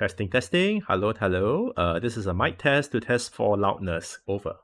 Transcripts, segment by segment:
Testing, testing. Hello, hello. This is a mic test to test for loudness. Over.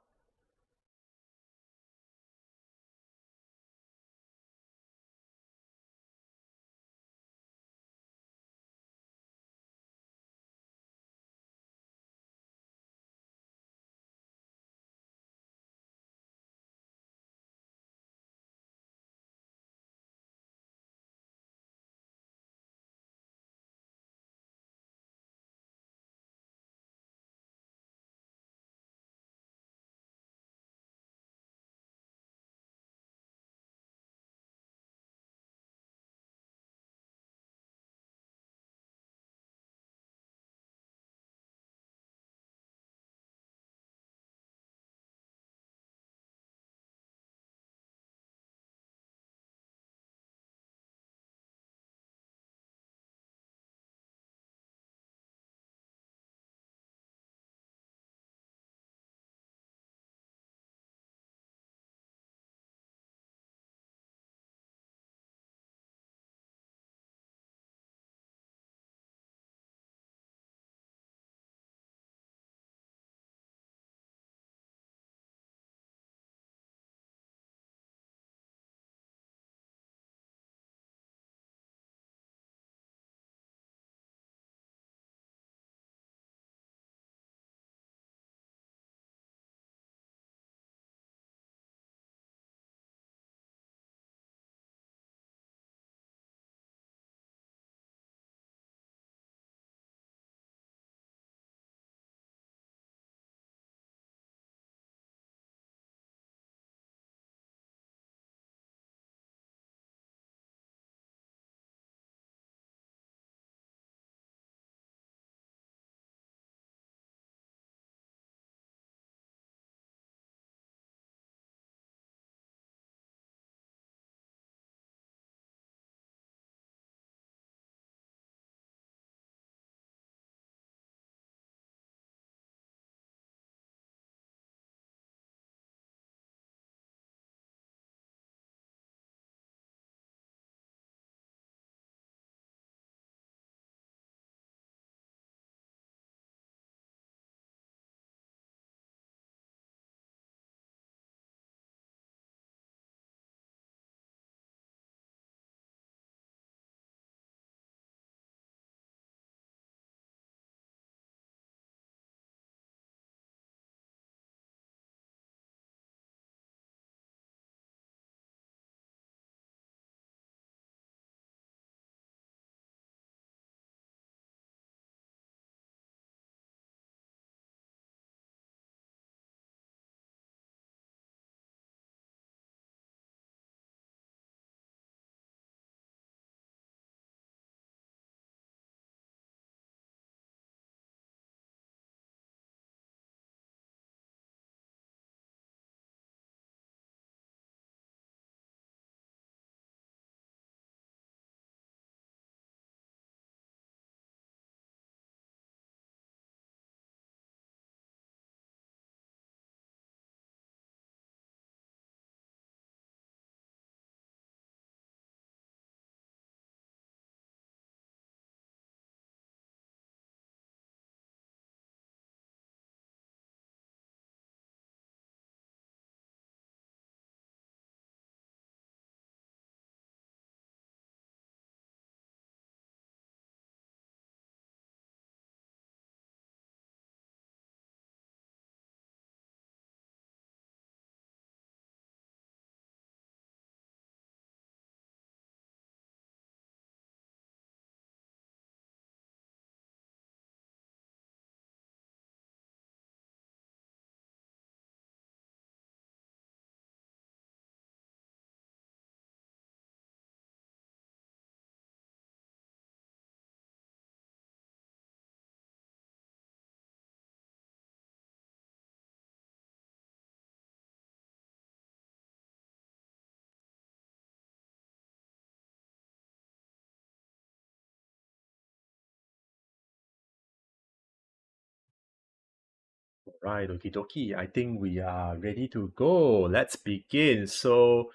Right, okie dokie. I think we are ready to go. Let's begin. So,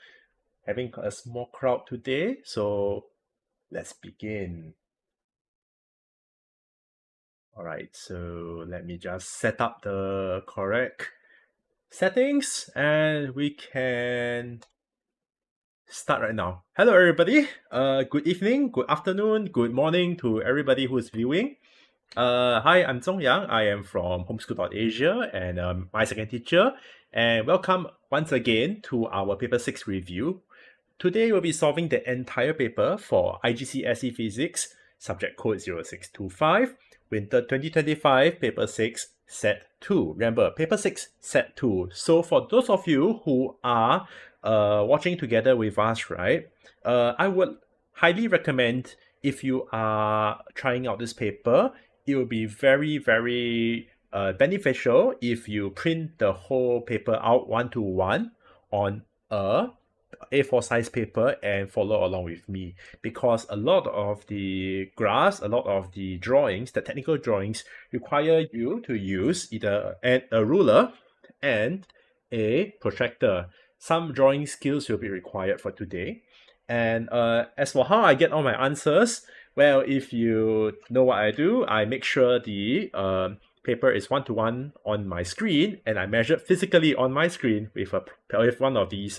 having a small crowd today, so let's begin. All right, so let me just set up the correct settings and we can start right now. Hello, everybody. Good evening, good afternoon, good morning to everybody who's viewing. Hi, I'm Zong Yang. I am from Homeschool.Asia and my second teacher. And welcome once again to our Paper 6 review. Today we'll be solving the entire paper for IGCSE Physics, subject code 0625, Winter 2025, Paper 6, Set 2. Remember, Paper 6, Set 2. So for those of you who are watching together with us, right, I would highly recommend if you are trying out this paper, it will be very, very beneficial if you print the whole paper out one-to-one on a A4 size paper and follow along with me, because a lot of the graphs, a lot of the drawings, the technical drawings require you to use either a ruler and a protractor. Some drawing skills will be required for today. And as for how I get all my answers, well, if you know what I do, I make sure the paper is one-to-one on my screen, and I measure physically on my screen with one of these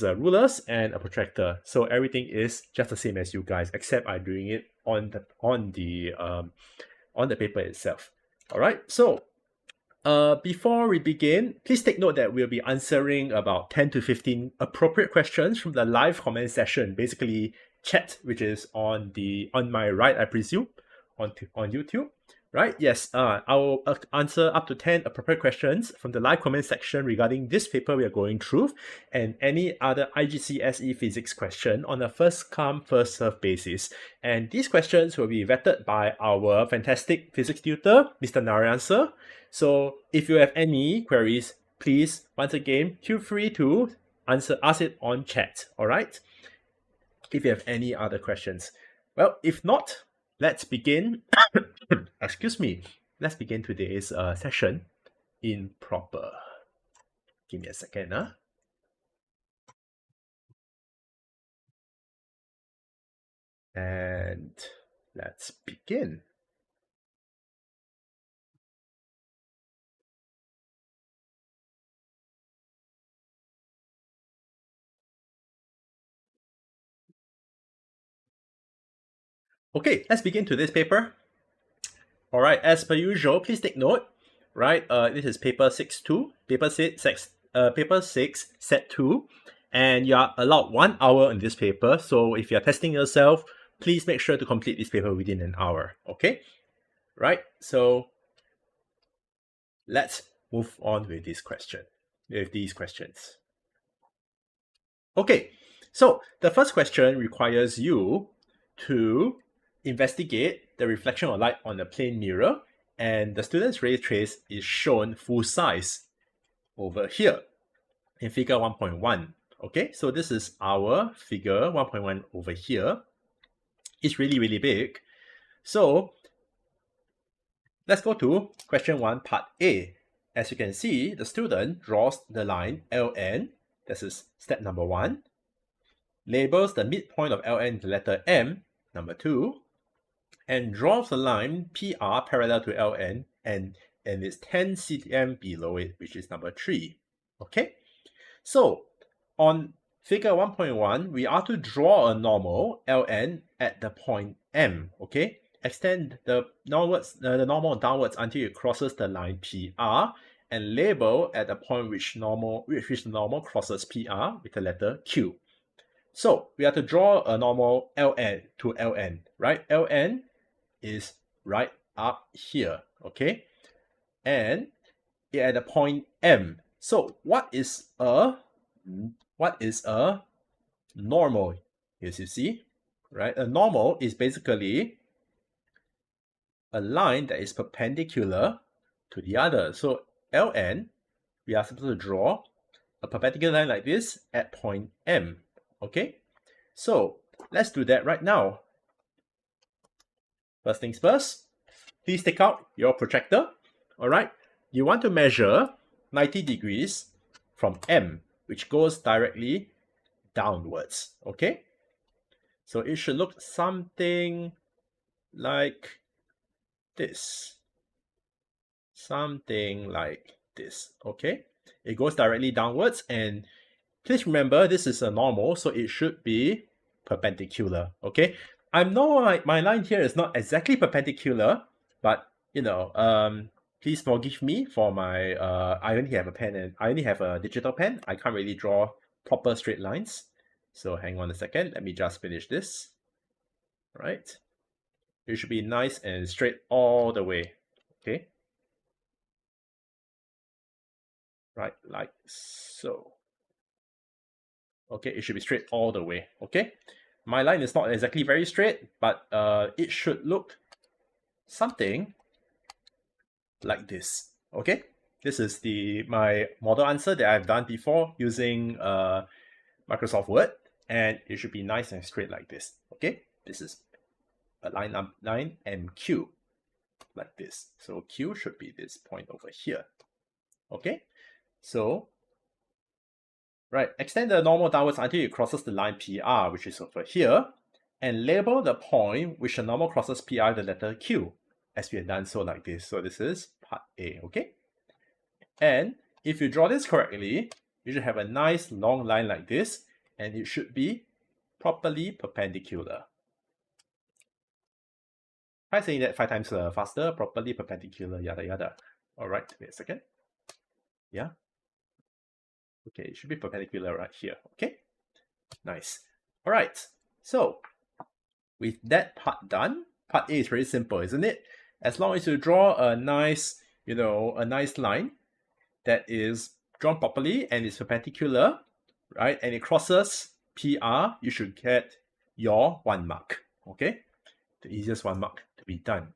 rulers and a protractor. So everything is just the same as you guys, except I'm doing it on the paper itself. All right. So before we begin, please take note that we'll be answering about 10 to 15 appropriate questions from the live comment session, basically chat, which is on my right, I presume, on YouTube. Right? Yes, I will answer up to 10 appropriate questions from the live comment section regarding this paper we are going through and any other IGCSE Physics question on a first come, first served basis. And these questions will be vetted by our fantastic physics tutor, Mr. Narayan sir. So if you have any queries, please, once again, feel free to ask it on chat, all right? If you have any other questions. Well, if not, let's begin. Excuse me. Let's begin today's session in proper. Give me a second. And let's begin. Okay, let's begin today's paper. All right, as per usual, please take note. Right, this is paper 6-2, paper 6, set 2, and you are allowed 1 hour in this paper. So if you're testing yourself, please make sure to complete this paper within an hour. Okay, right? So let's move on with these questions. Okay, so the first question requires you to investigate the reflection of light on a plane mirror, and the student's ray trace is shown full size over here in figure 1.1. Okay, so this is our figure 1.1 over here. It's really, really big. So let's go to question 1, part A. As you can see, the student draws the line LN. This is step number 1. Labels the midpoint of LN the letter M, number 2, and draws the line PR parallel to LN and it's 10 cm below it, which is number 3. Okay, so on figure 1.1, we are to draw a normal LN at the point M. Okay, extend the normal downwards until it crosses the line PR, and label at the point which the normal crosses PR with the letter Q. So we have to draw a normal LN to LN, right? LN is right up here, okay? And at the point M. So what is a normal? As you see, right? A normal is basically a line that is perpendicular to the other. So LN, we are supposed to draw a perpendicular line like this at point M. Okay, so let's do that right now. First things first, please take out your protractor. All right, you want to measure 90 degrees from M, which goes directly downwards. Okay, so it should look something like this. Something like this, okay? It goes directly downwards, and please remember this is a normal, so it should be perpendicular, okay? I know my line here is not exactly perpendicular, but you know, please forgive me for my I only have a pen and I only have a digital pen. I can't really draw proper straight lines. So hang on a second, let me just finish this. Right? It should be nice and straight all the way. Okay? Right, like so. Okay, it should be straight all the way. Okay? My line is not exactly very straight, but it should look something like this. Okay? This is my model answer that I've done before using Microsoft Word, and it should be nice and straight like this. Okay? This is a line and Q like this. So Q should be this point over here. Okay? So, right, extend the normal downwards until it crosses the line PR, which is over here, and label the point which the normal crosses PR the letter Q, as we have done so like this. So this is part A, okay? And if you draw this correctly, you should have a nice long line like this, and it should be properly perpendicular. Try saying that 5 times faster, properly perpendicular, yada yada. All right, wait a second. Yeah. Okay, it should be perpendicular right here. Okay, nice. All right, so with that part done, part A is very simple, isn't it? As long as you draw a nice, a nice line that is drawn properly and is perpendicular, right, and it crosses PR, you should get your 1 mark. Okay, the easiest 1 mark to be done.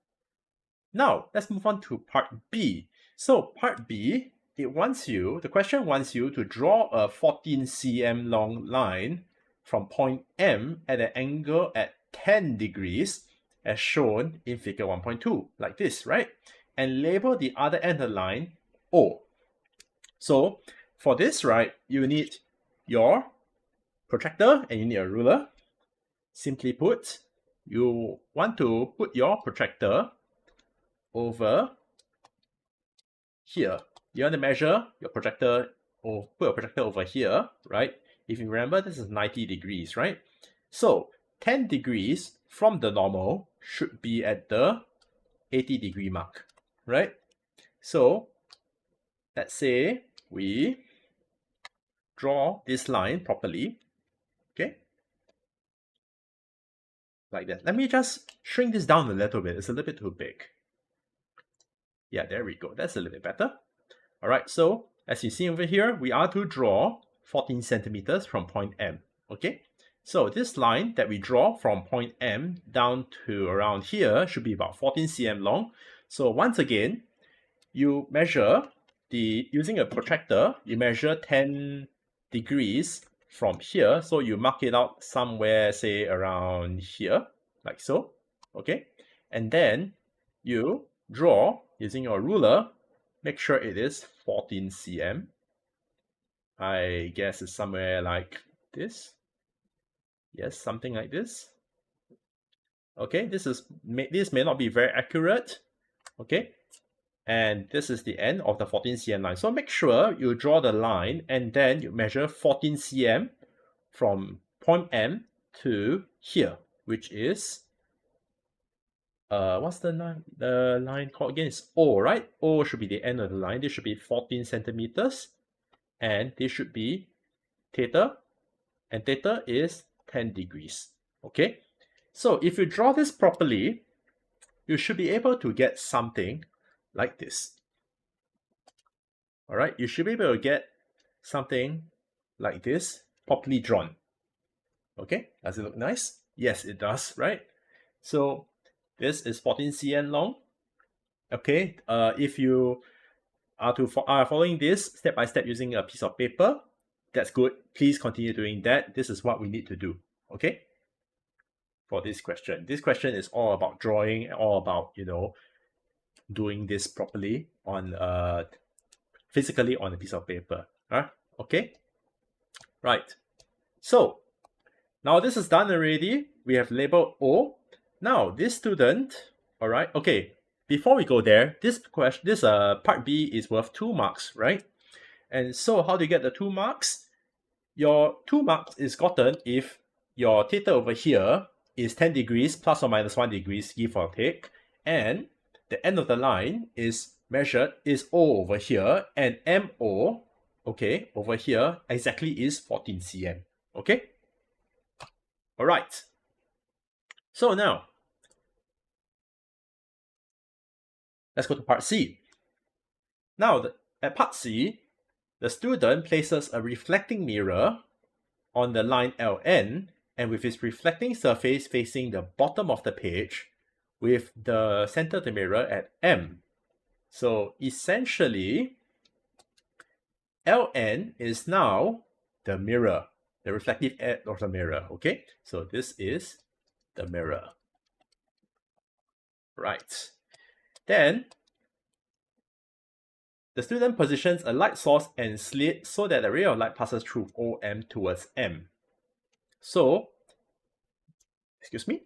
Now let's move on to part B. So part B, the question wants you to draw a 14 cm long line from point M at an angle at 10 degrees as shown in figure 1.2, like this, right? And label the other end of the line O. So for this, right, you need your protractor and you need a ruler. Simply put, you want to put your protractor over here. You want to measure your projector, or put your projector over here, right? If you remember, this is 90 degrees, right? So 10 degrees from the normal should be at the 80 degree mark, right? So let's say we draw this line properly, okay? Like that. Let me just shrink this down a little bit. It's a little bit too big. Yeah, there we go. That's a little bit better. All right, so as you see over here, we are to draw 14 centimeters from point M, okay? So this line that we draw from point M down to around here should be about 14 cm long. So once again, you measure using a protractor, you measure 10 degrees from here. So you mark it out somewhere, say around here, like so, okay? And then you draw using your ruler, make sure it is 14 cm. I guess it's somewhere like this. Yes, something like this. Okay, this may not be very accurate. Okay, and this is the end of the 14 cm line. So make sure you draw the line and then you measure 14 cm from point M to here, which is what's the line called again? It's O, right? O should be the end of the line. This should be 14 centimeters, and this should be theta, and theta is 10 degrees. Okay, so if you draw this properly, you should be able to get something like this. All right, you should be able to get something like this properly drawn. Okay, does it look nice? Yes, it does, right? So this is 14 cm long. Okay, if you are following this step by step using a piece of paper, that's good. Please continue doing that. This is what we need to do. Okay, for this question. This question is all about drawing, all about doing this properly on physically on a piece of paper. Okay, right. So now this is done already. We have labeled O. Now this student, all right. Okay, before we go there, this part B is worth 2 marks, right? And so how do you get the 2 marks? Your 2 marks is gotten if your theta over here is 10 degrees plus or minus 1 degrees, give or take, and the end of the line is measured is O over here, and MO, okay, over here exactly is 14 cm, okay? All right. So now, let's go to part C. Now, at part C, the student places a reflecting mirror on the line LN, and with its reflecting surface facing the bottom of the page, with the center of the mirror at M. So essentially, LN is now the mirror, the reflective edge of the mirror, okay? So this is the mirror. Right. Then, the student positions a light source and slit so that the ray of light passes through OM towards M. So, excuse me,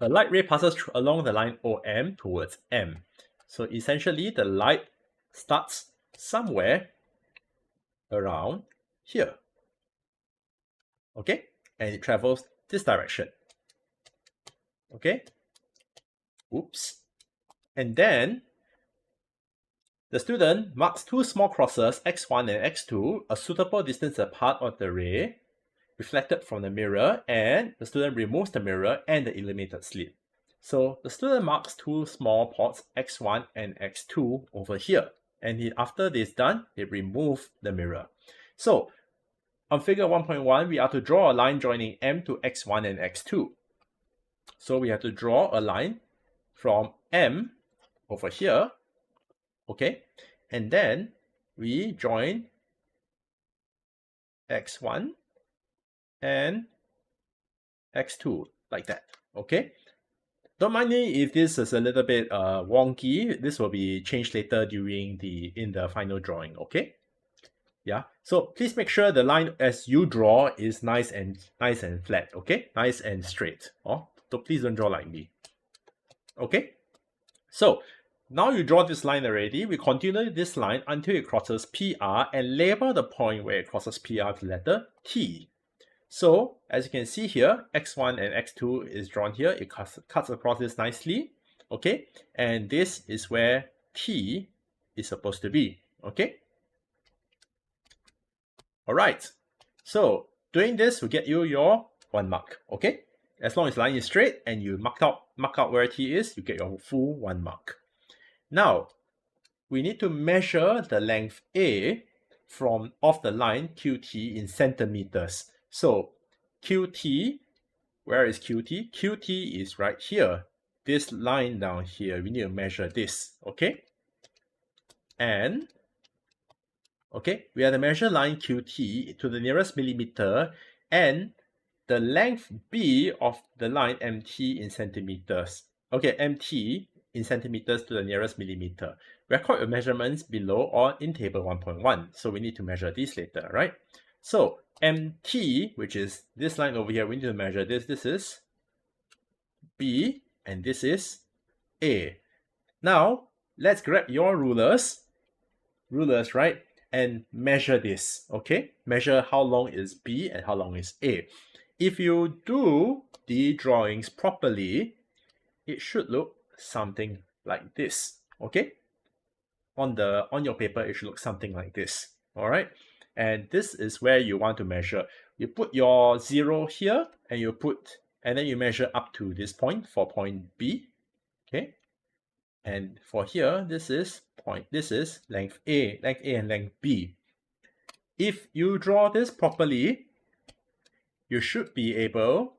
a light ray passes along the line OM towards M. So essentially, the light starts somewhere around here. Okay? And it travels this direction. Okay? Oops. And then, the student marks 2 small crosses, x1 and x2, a suitable distance apart of the ray, reflected from the mirror, and the student removes the mirror and the illuminated slit. So the student marks 2 small pots, x1 and x2 over here. And after this is done, they remove the mirror. So on figure 1.1, we are to draw a line joining M to x1 and x2. So we have to draw a line from M over here, okay? And then we join x1 and x2 like that, okay? Don't mind me if this is a little bit wonky. This will be changed later in the final drawing, okay? Yeah, so please make sure the line as you draw is nice and flat, okay? Nice and straight. Oh, so please don't draw like me. Okay? So now you draw this line already. We continue this line until it crosses PR and label the point where it crosses PR with the letter T. So as you can see here, x1 and x2 is drawn here. It cuts across this nicely, okay? And this is where T is supposed to be, okay? All right. So doing this will get you your 1 mark, okay? As long as the line is straight and you mark out where T is, you get your full 1 mark. Now, we need to measure the length A of the line QT in centimeters. So QT, where is QT? QT is right here. This line down here, we need to measure this, okay? And, okay, we have to measure line QT to the nearest millimeter and the length B of the line MT in centimeters. Okay, MT in centimeters to the nearest millimeter. Record your measurements below or in table 1.1. So we need to measure these later, right? So MT, which is this line over here, we need to measure this. This is B and this is A. Now, let's grab your rulers, right? And measure this, okay? Measure how long is B and how long is A. If you do the drawings properly, it should look something like this, okay? On your paper, it should look something like this, all right? And this is where you want to measure. You put your 0 here, and then you measure up to this point for point B, okay? And for here, this is length A and length B. If you draw this properly, you should be able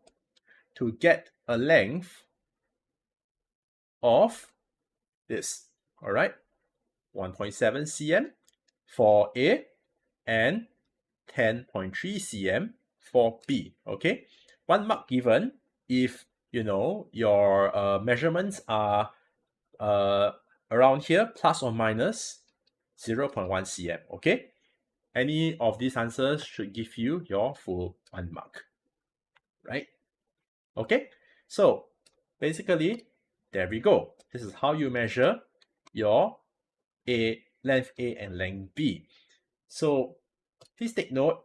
to get a length of this, all right? 1.7 cm for A and 10.3 cm for B, okay? 1 mark given if, you know, your measurements are around here, plus or minus 0.1 cm, okay? Any of these answers should give you your full 1 mark, right? Okay, so basically, there we go. This is how you measure your length A and length B. So please take note,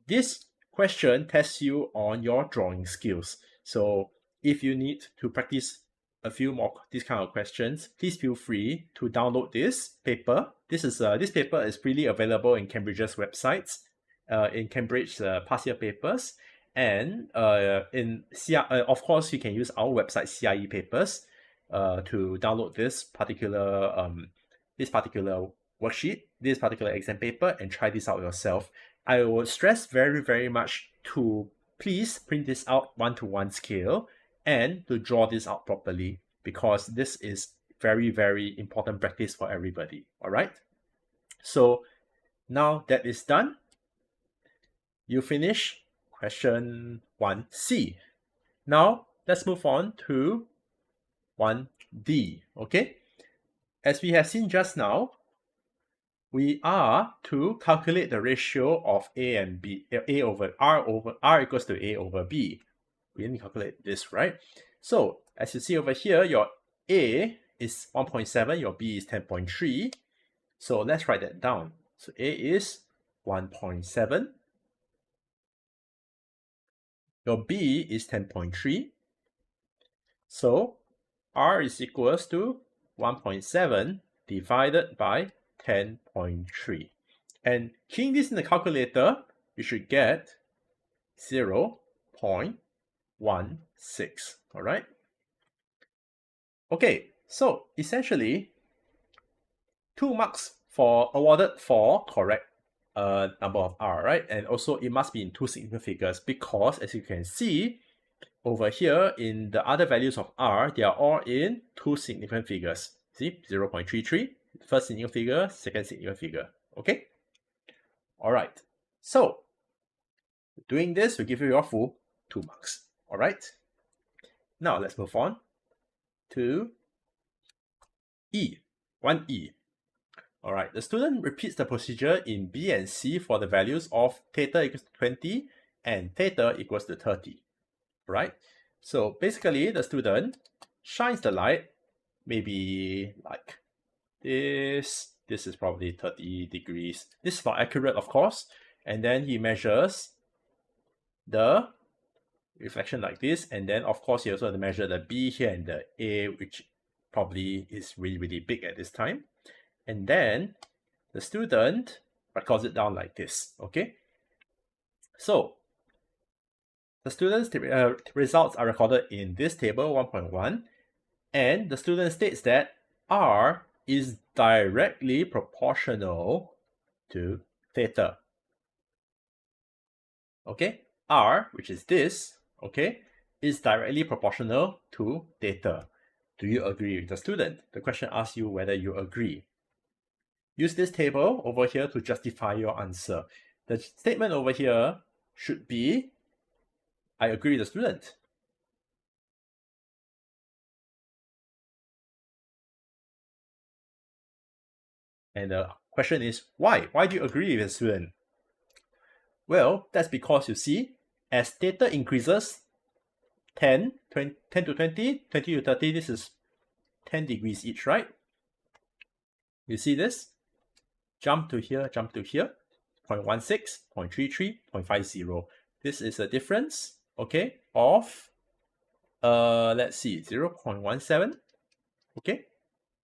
this question tests you on your drawing skills. So if you need to practice a few more these kind of questions, please feel free to download this paper. This paper is freely available in Cambridge's websites, in Cambridge past year papers, and of course you can use our website CIE papers to download this particular worksheet, this particular exam paper, and try this out yourself. I would stress very, very much to please print this out 1:1 scale and to draw this out properly, because this is very, very important practice for everybody. All right. So now that is done, you finish question 1C. Now let's move on to 1D. Okay. As we have seen just now, we are to calculate the ratio of A and B, A over R equals to A over B. We need to calculate this, right? So as you see over here, your A is 1.7, your B is 10.3. So let's write that down. So A is 1.7. Your B is 10.3. So R is equals to 1.7 divided by 10.3. And keying this in the calculator, you should get 0.16. All right. Okay, so essentially 2 marks awarded for correct number of R, right? And also it must be in 2 significant figures, because as you can see over here in the other values of R, they are all in 2 significant figures. See, 0.33, first significant figure, second significant figure. Okay. All right. So doing this will give you your full 2 marks. All right. Now let's move on to E, 1E. All right. The student repeats the procedure in B and C for the values of theta equals to 20 and theta equals to 30. Right. So basically, the student shines the light, maybe like this. This is probably 30 degrees. This is not accurate, of course. And then he measures the reflection like this. And then, of course, he also has to measure the B here and the A, which probably is really, really big at this time. And then the student records it down like this. Okay. So the student's results are recorded in this table 1.1. And the student states that R is directly proportional to theta. Okay, R, which is this, okay, is directly proportional to theta. Do you agree with the student? The question asks you whether you agree. Use this table over here to justify your answer. The statement over here should be, I agree with the student. And the question is, why? Why do you agree with the student? Well, that's because you see, as theta increases, 10 to 20, 20 to 30, this is 10 degrees each, right? You see this? Jump to here, 0.16, 0.33, 0.50. This is a difference, okay, of, let's see, 0.17, okay?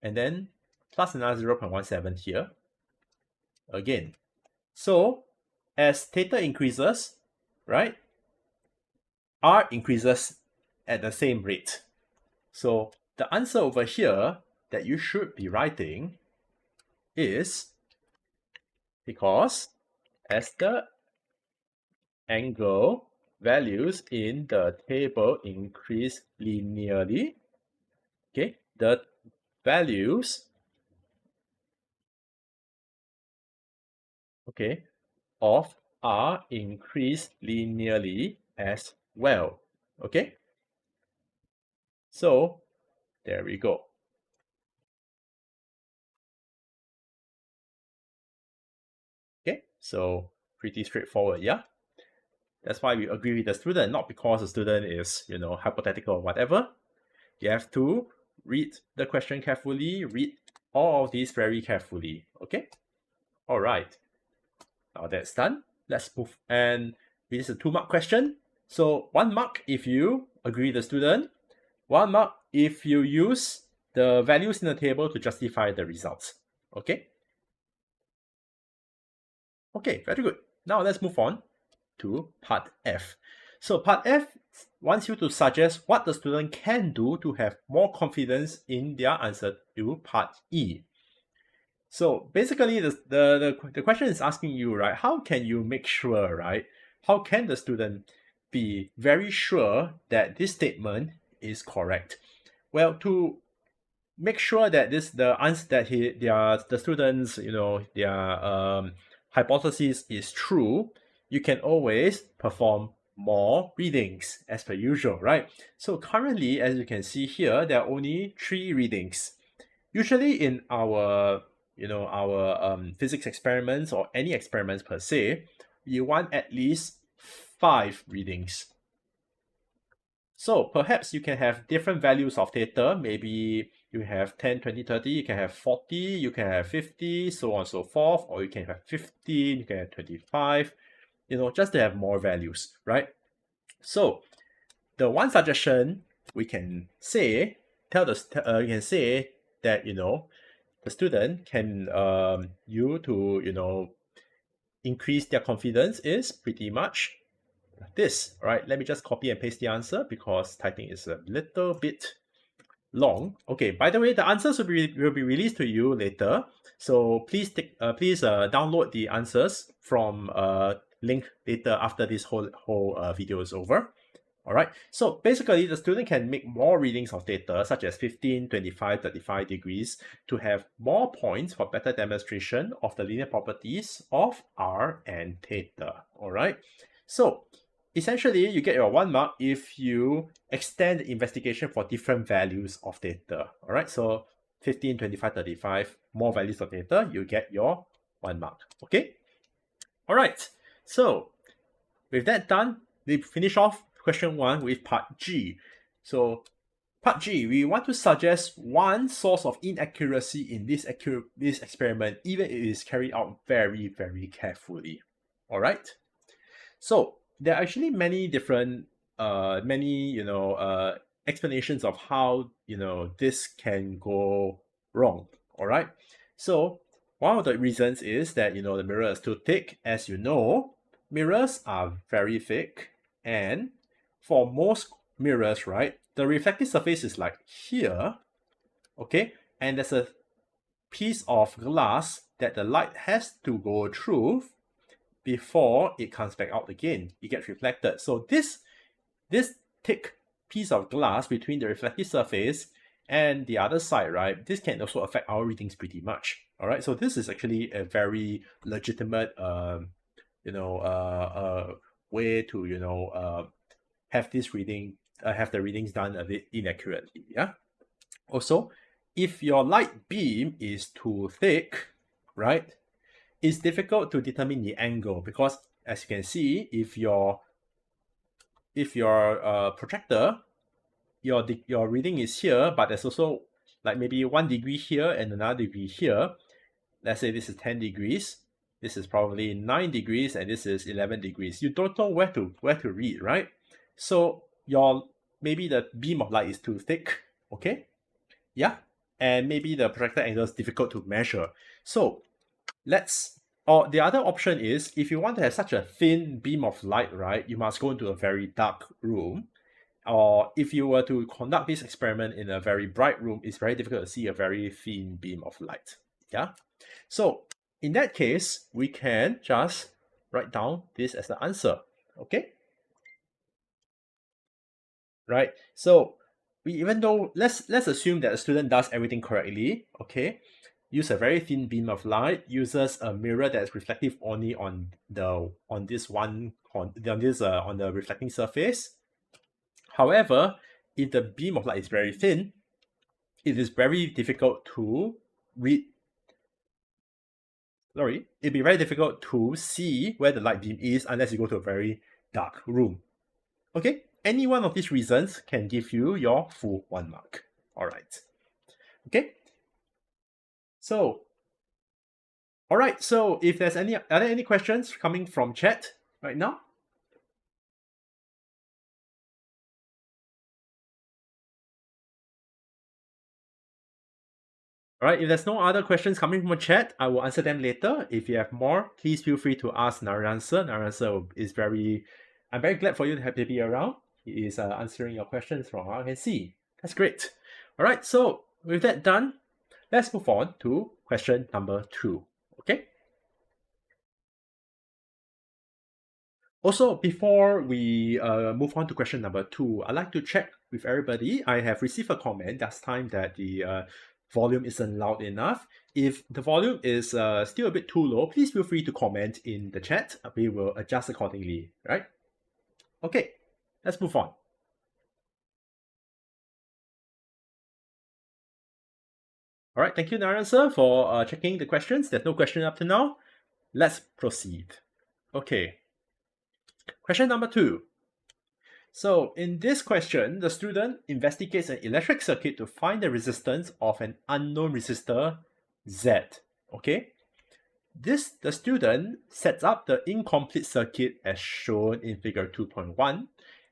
And then plus another 0.17 here, again. So, as theta increases, right, R increases at the same rate. So the answer over here that you should be writing is, because as the angle values in the table increase linearly, okay, the values, okay, of R increase linearly as well. Okay, so there we go. Okay, so pretty straightforward, yeah. That's why we agree with the student, not because the student is, hypothetical or whatever. You have to read the question carefully, read all of these very carefully. Okay? All right. Now that's done. Let's move. And this is a 2-mark question. So 1 mark if you agree the student, 1 mark if you use the values in the table to justify the results. Okay? Okay, very good. Now let's move on to part F. So part F wants you to suggest what the student can do to have more confidence in their answer to part E. So basically, the question is asking you, right, how can you make sure, right, how can the student be very sure that this statement is correct? Well, to make sure that the answer that the students, their hypothesis is true, you can always perform more readings as per usual, right? So currently, as you can see here, there are only 3 readings. Usually in our physics experiments or any experiments per se, you want at least 5 readings. So perhaps you can have different values of theta. Maybe you have 10, 20, 30, you can have 40, you can have 50, so on and so forth, or you can have 15, you can have 25, just to have more values, right? So the one suggestion we can say, you can say that, the student can increase their confidence is pretty much this. All right, let me just copy and paste the answer because typing is a little bit long. Okay, by the way, the answers will be released to you later, so please download the answers from link later after this whole video is over. All right, so basically the student can make more readings of theta, such as 15, 25, 35 degrees, to have more points for better demonstration of the linear properties of R and theta. All right, so essentially you get your 1 mark if you extend the investigation for different values of theta. All right, so 15, 25, 35, more values of theta, you get your 1 mark. Okay, all right, so with that done, we finish off question 1 with part G. So part G, we want to suggest one source of inaccuracy in this experiment, even if it is carried out very, very carefully. All right. So there are actually many different, explanations of how this can go wrong. All right. So one of the reasons is that the mirror is too thick. As you know, mirrors are very thick, and for most mirrors, right, the reflective surface is like here, okay, and there's a piece of glass that the light has to go through before it comes back out again. It gets reflected. So this thick piece of glass between the reflective surface and the other side, right, this can also affect our readings pretty much. All right, so this is actually a very legitimate way to have the readings done a bit inaccurately. Yeah. Also, if your light beam is too thick, right, it's difficult to determine the angle because, as you can see, if your projector, your reading is here, but there's also like maybe 1 degree here and another degree here. Let's say this is 10 degrees. This is probably 9 degrees, and this is 11 degrees. You don't know where to read, right? So maybe the beam of light is too thick, okay? Yeah, and maybe the projector angle is difficult to measure. So or the other option is, if you want to have such a thin beam of light, right, you must go into a very dark room. Or if you were to conduct this experiment in a very bright room, it's very difficult to see a very thin beam of light. Yeah. So in that case, we can just write down this as the answer. Okay. Right. So let's assume that the student does everything correctly. Okay. Use a very thin beam of light, uses a mirror that's reflective only on the reflecting surface. However, if the beam of light is very thin, it is very difficult to read. It'd be very difficult to see where the light beam is unless you go to a very dark room. Okay, any one of these reasons can give you your full 1 mark. All right. Okay. So, all right. So if there's are there any questions coming from chat right now? All right, if there's no other questions coming from the chat, I will answer them later. If you have more, please feel free to ask Narayansa. Narayansa is I'm very glad for you to have to be around. He is answering your questions from what I can see. That's great. All right, so with that done, let's move on to question number 2. Okay. Also, before we move on to question number 2, I'd like to check with everybody. I have received a comment last time that the volume isn't loud enough. If the volume is still a bit too low, please feel free to comment in the chat. We will adjust accordingly, right? Okay, let's move on. All right, thank you, Narayan sir, for checking the questions. There's no question up to now. Let's proceed. Okay, question number 2. So in this question, the student investigates an electric circuit to find the resistance of an unknown resistor Z. Okay, the student sets up the incomplete circuit as shown in figure 2.1,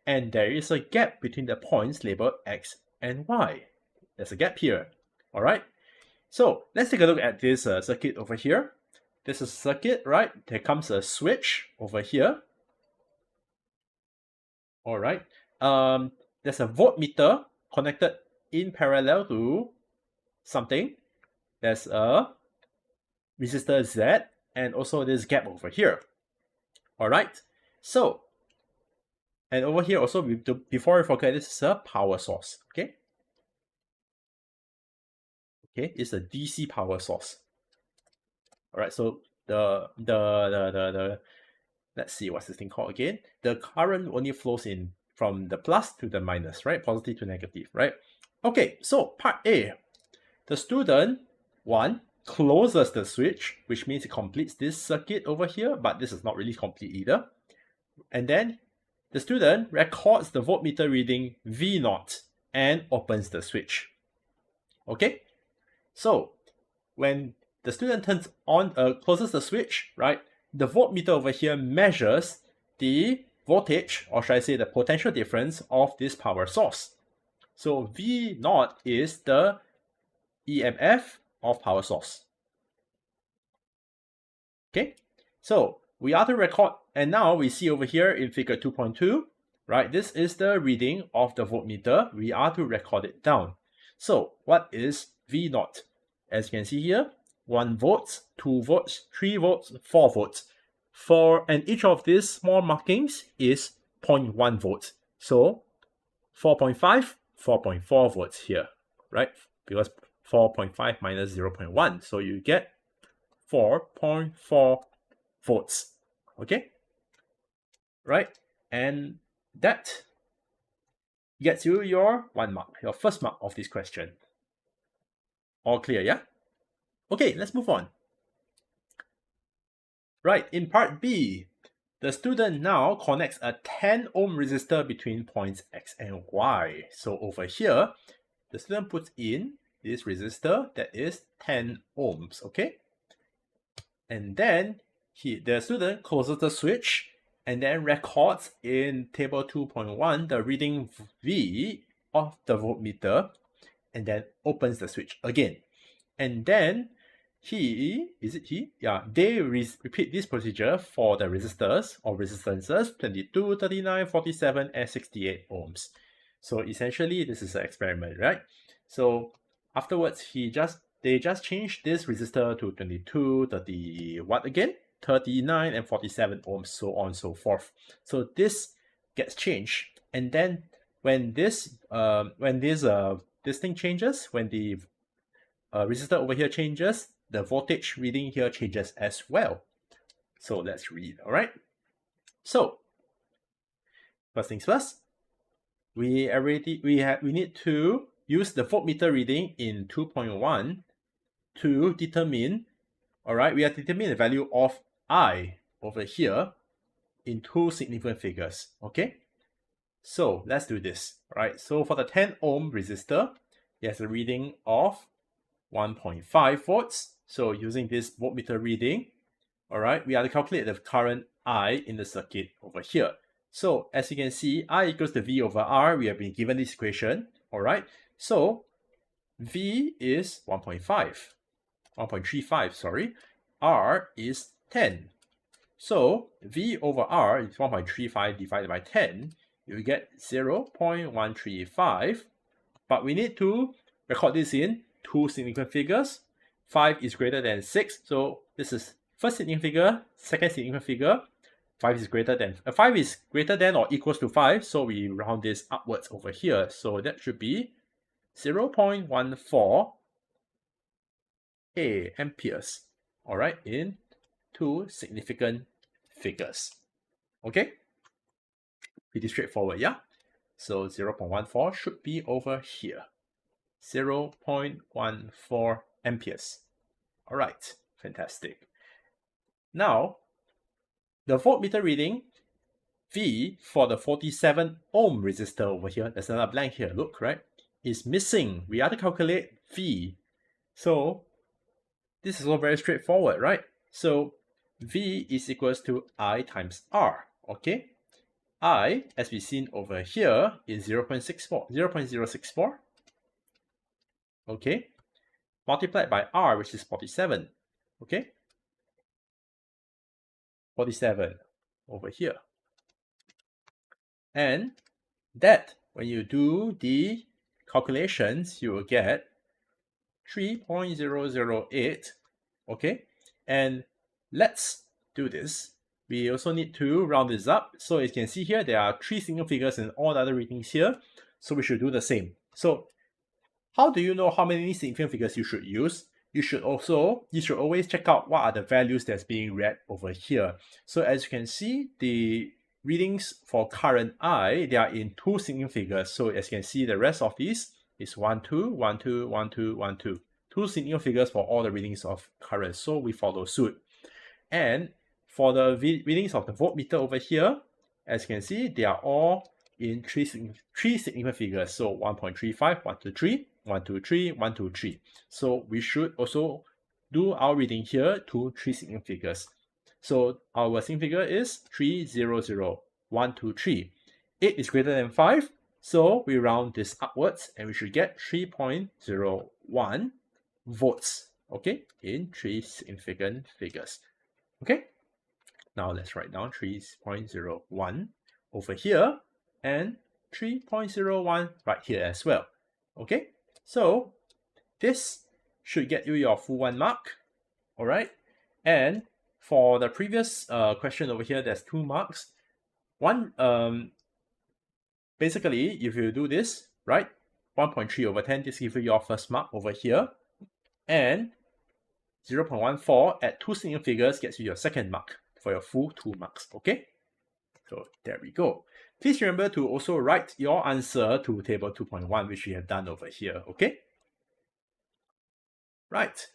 and there is a gap between the points labeled X and Y. There's a gap here. All right. So let's take a look at this circuit over here. This is a circuit, right? There comes a switch over here. All right. There's a voltmeter connected in parallel to something. There's a resistor Z and also this gap over here. All right. So, and over here also, before we forget, this is a power source. Okay. Okay, it's a DC power source. All right. So the let's see, what's this thing called again? The current only flows in from the plus to the minus, right? Positive to negative, right? Okay, so part A. The student, 1, closes the switch, which means it completes this circuit over here, but this is not really complete either. And then the student records the voltmeter reading V0 and opens the switch. Okay, so when the student closes the switch, right, the voltmeter over here measures the voltage, or should I say the potential difference of this power source. So V0 is the EMF of power source. Okay, so we are to record, and now we see over here in figure 2.2, right, this is the reading of the voltmeter. We are to record it down. So what is V0? As you can see here, 1 volt, 2 volts, 3 volts, 4 volts. And each of these small markings is 0.1 volts. So 4.5, 4.4 volts here, right? Because 4.5 minus 0.1. So you get 4.4 volts. Okay? Right? And that gets you your 1 mark, your first mark of this question. All clear, yeah? Okay, let's move on. Right, in part B, the student now connects a 10 ohm resistor between points X and Y. So over here, the student puts in this resistor that is 10 ohms, okay? And then the student closes the switch and then records in table 2.1 the reading V of the voltmeter and then opens the switch again. And then they repeat this procedure for the resistors or resistances 22, 39, 47, and 68 ohms. So essentially, this is an experiment, right? So afterwards, they just changed this resistor to 22, 30, what again? 39 and 47 ohms, so on and so forth. So this gets changed, and then when this thing changes, when the resistor over here changes, the voltage reading here changes as well. So let's read, all right? So first things first, we need to use the voltmeter reading in 2.1 to determine, all right, we have to determine the value of I over here in 2 significant figures, okay? So let's do this, all right? So for the 10 ohm resistor, it has a reading of 1.5 volts. So using this voltmeter reading, all right, we have to calculate the current I in the circuit over here. So as you can see, I equals to V over R. We have been given this equation, all right? So V is 1.35, sorry. R is 10. So V over R is 1.35 divided by 10. You get 0.135. But we need to record this in two significant figures. 5 is greater than 6. So this is first significant figure, second significant figure. 5 is greater than or equals to 5. So we round this upwards over here. So that should be 0.14 amperes. All right, in two significant figures. Okay, pretty straightforward, yeah? So 0.14 should be over here. 0.14 amperes. All right, fantastic. Now, the voltmeter reading, V, for the 47 ohm resistor over here, there's another blank here, look, right, is missing. We have to calculate V. So this is all very straightforward, right? So V is equals to I times R, okay? I, as we've seen over here, is 0.064, okay? Multiplied by R, which is 47, okay? 47 over here. And that, when you do the calculations, you will get 3.008, okay? And let's do this. We also need to round this up. So as you can see here, there are three single figures and all the other readings here. So we should do the same. So how do you know how many significant figures you should use? You should always check out what are the values that's being read over here. So as you can see, the readings for current I, they are in two significant figures. So as you can see, the rest of these is 1, 2, 1, 2, 1, 2, 1, 2. Two significant figures for all the readings of current. So we follow suit. And for the readings of the voltmeter over here, as you can see, they are all in three significant figures. So 1.35, 1, 2, 3, 1, 2, 3, 1, 2, 3. So we should also do our reading here to three significant figures. So our significant figure is 3, 0, 0, 1, 2, 3. 8 is greater than 5. So we round this upwards and we should get 3.01 volts, okay, in three significant figures. Okay, now let's write down 3.01 over here and 3.01 right here as well. Okay, so this should get you your full 1 mark. All right, and for the previous question over here, there's 2 marks. One, basically, if you do this, right, 1.3 over 10, this gives you your first mark over here, and 0.14 at two significant figures gets you your second mark for your full 2 marks, okay? So there we go. Please remember to also write your answer to table 2.1, which we have done over here, okay? Right.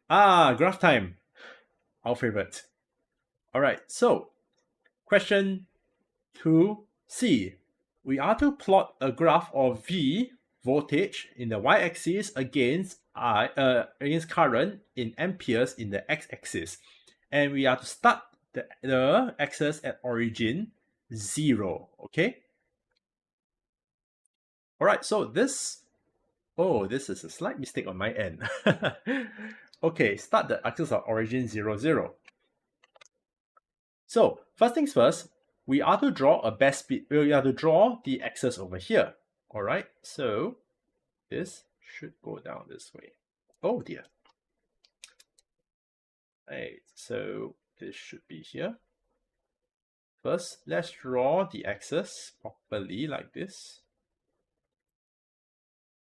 Graph time. Our favorite. All right, so question 2C. We are to plot a graph of V voltage in the y-axis against current in amperes in the x-axis, and we are to start the axis at origin 0. Okay. All right. So this is a slight mistake on my end. Okay. Start the axis of origin 0, 0. So first things first, we are to draw a best speed. We are to draw the axis over here. All right. So this should go down this way. Oh dear. Right. So this should be here. First, let's draw the axis properly like this.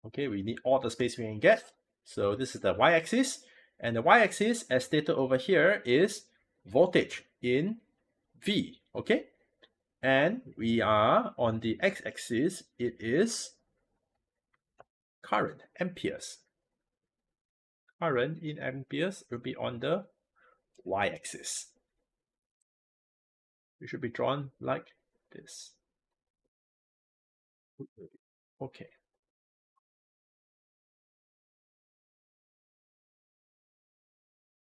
Okay, we need all the space we can get. So this is the y-axis, and the y-axis, as stated over here, is voltage in V. Okay, and we are on the x-axis. It is current, amperes. Current in amperes will be on the y-axis. It should be drawn like this. Okay.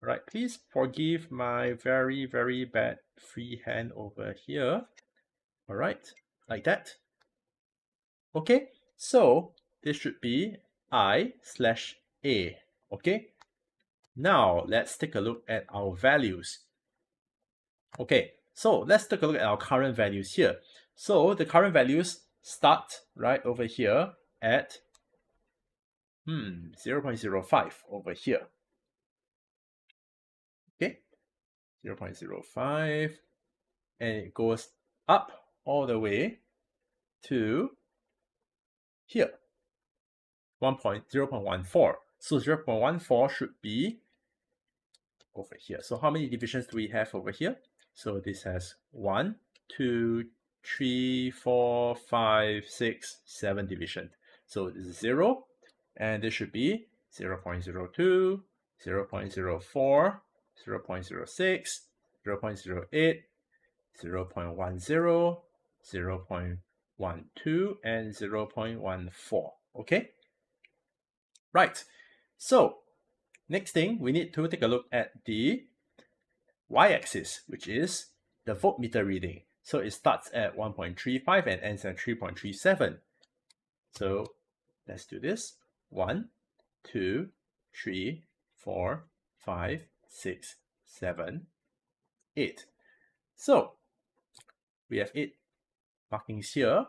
All right, please forgive my very, very bad freehand over here. All right, like that. Okay, so this should be I/A. Okay, now let's take a look at our values. Okay, so let's take a look at our current values here. So the current values start right over here at 0.05 over here. Okay, 0.05, and it goes up all the way to here, 0.14. So 0.14 should be over here. So how many divisions do we have over here? So this has 1, 2, 3, 4, 5, 6, 7 divisions. So this is 0, and this should be 0.02, 0.04, 0.06, 0.08, 0.10, 0.12, and 0.14. Okay? Right. So next thing, we need to take a look at the y-axis, which is the voltmeter reading. So it starts at 1.35 and ends at 3.37. So let's do this. 1, 2, 3, 4, 5, 6, 7, 8. So we have 8 markings here.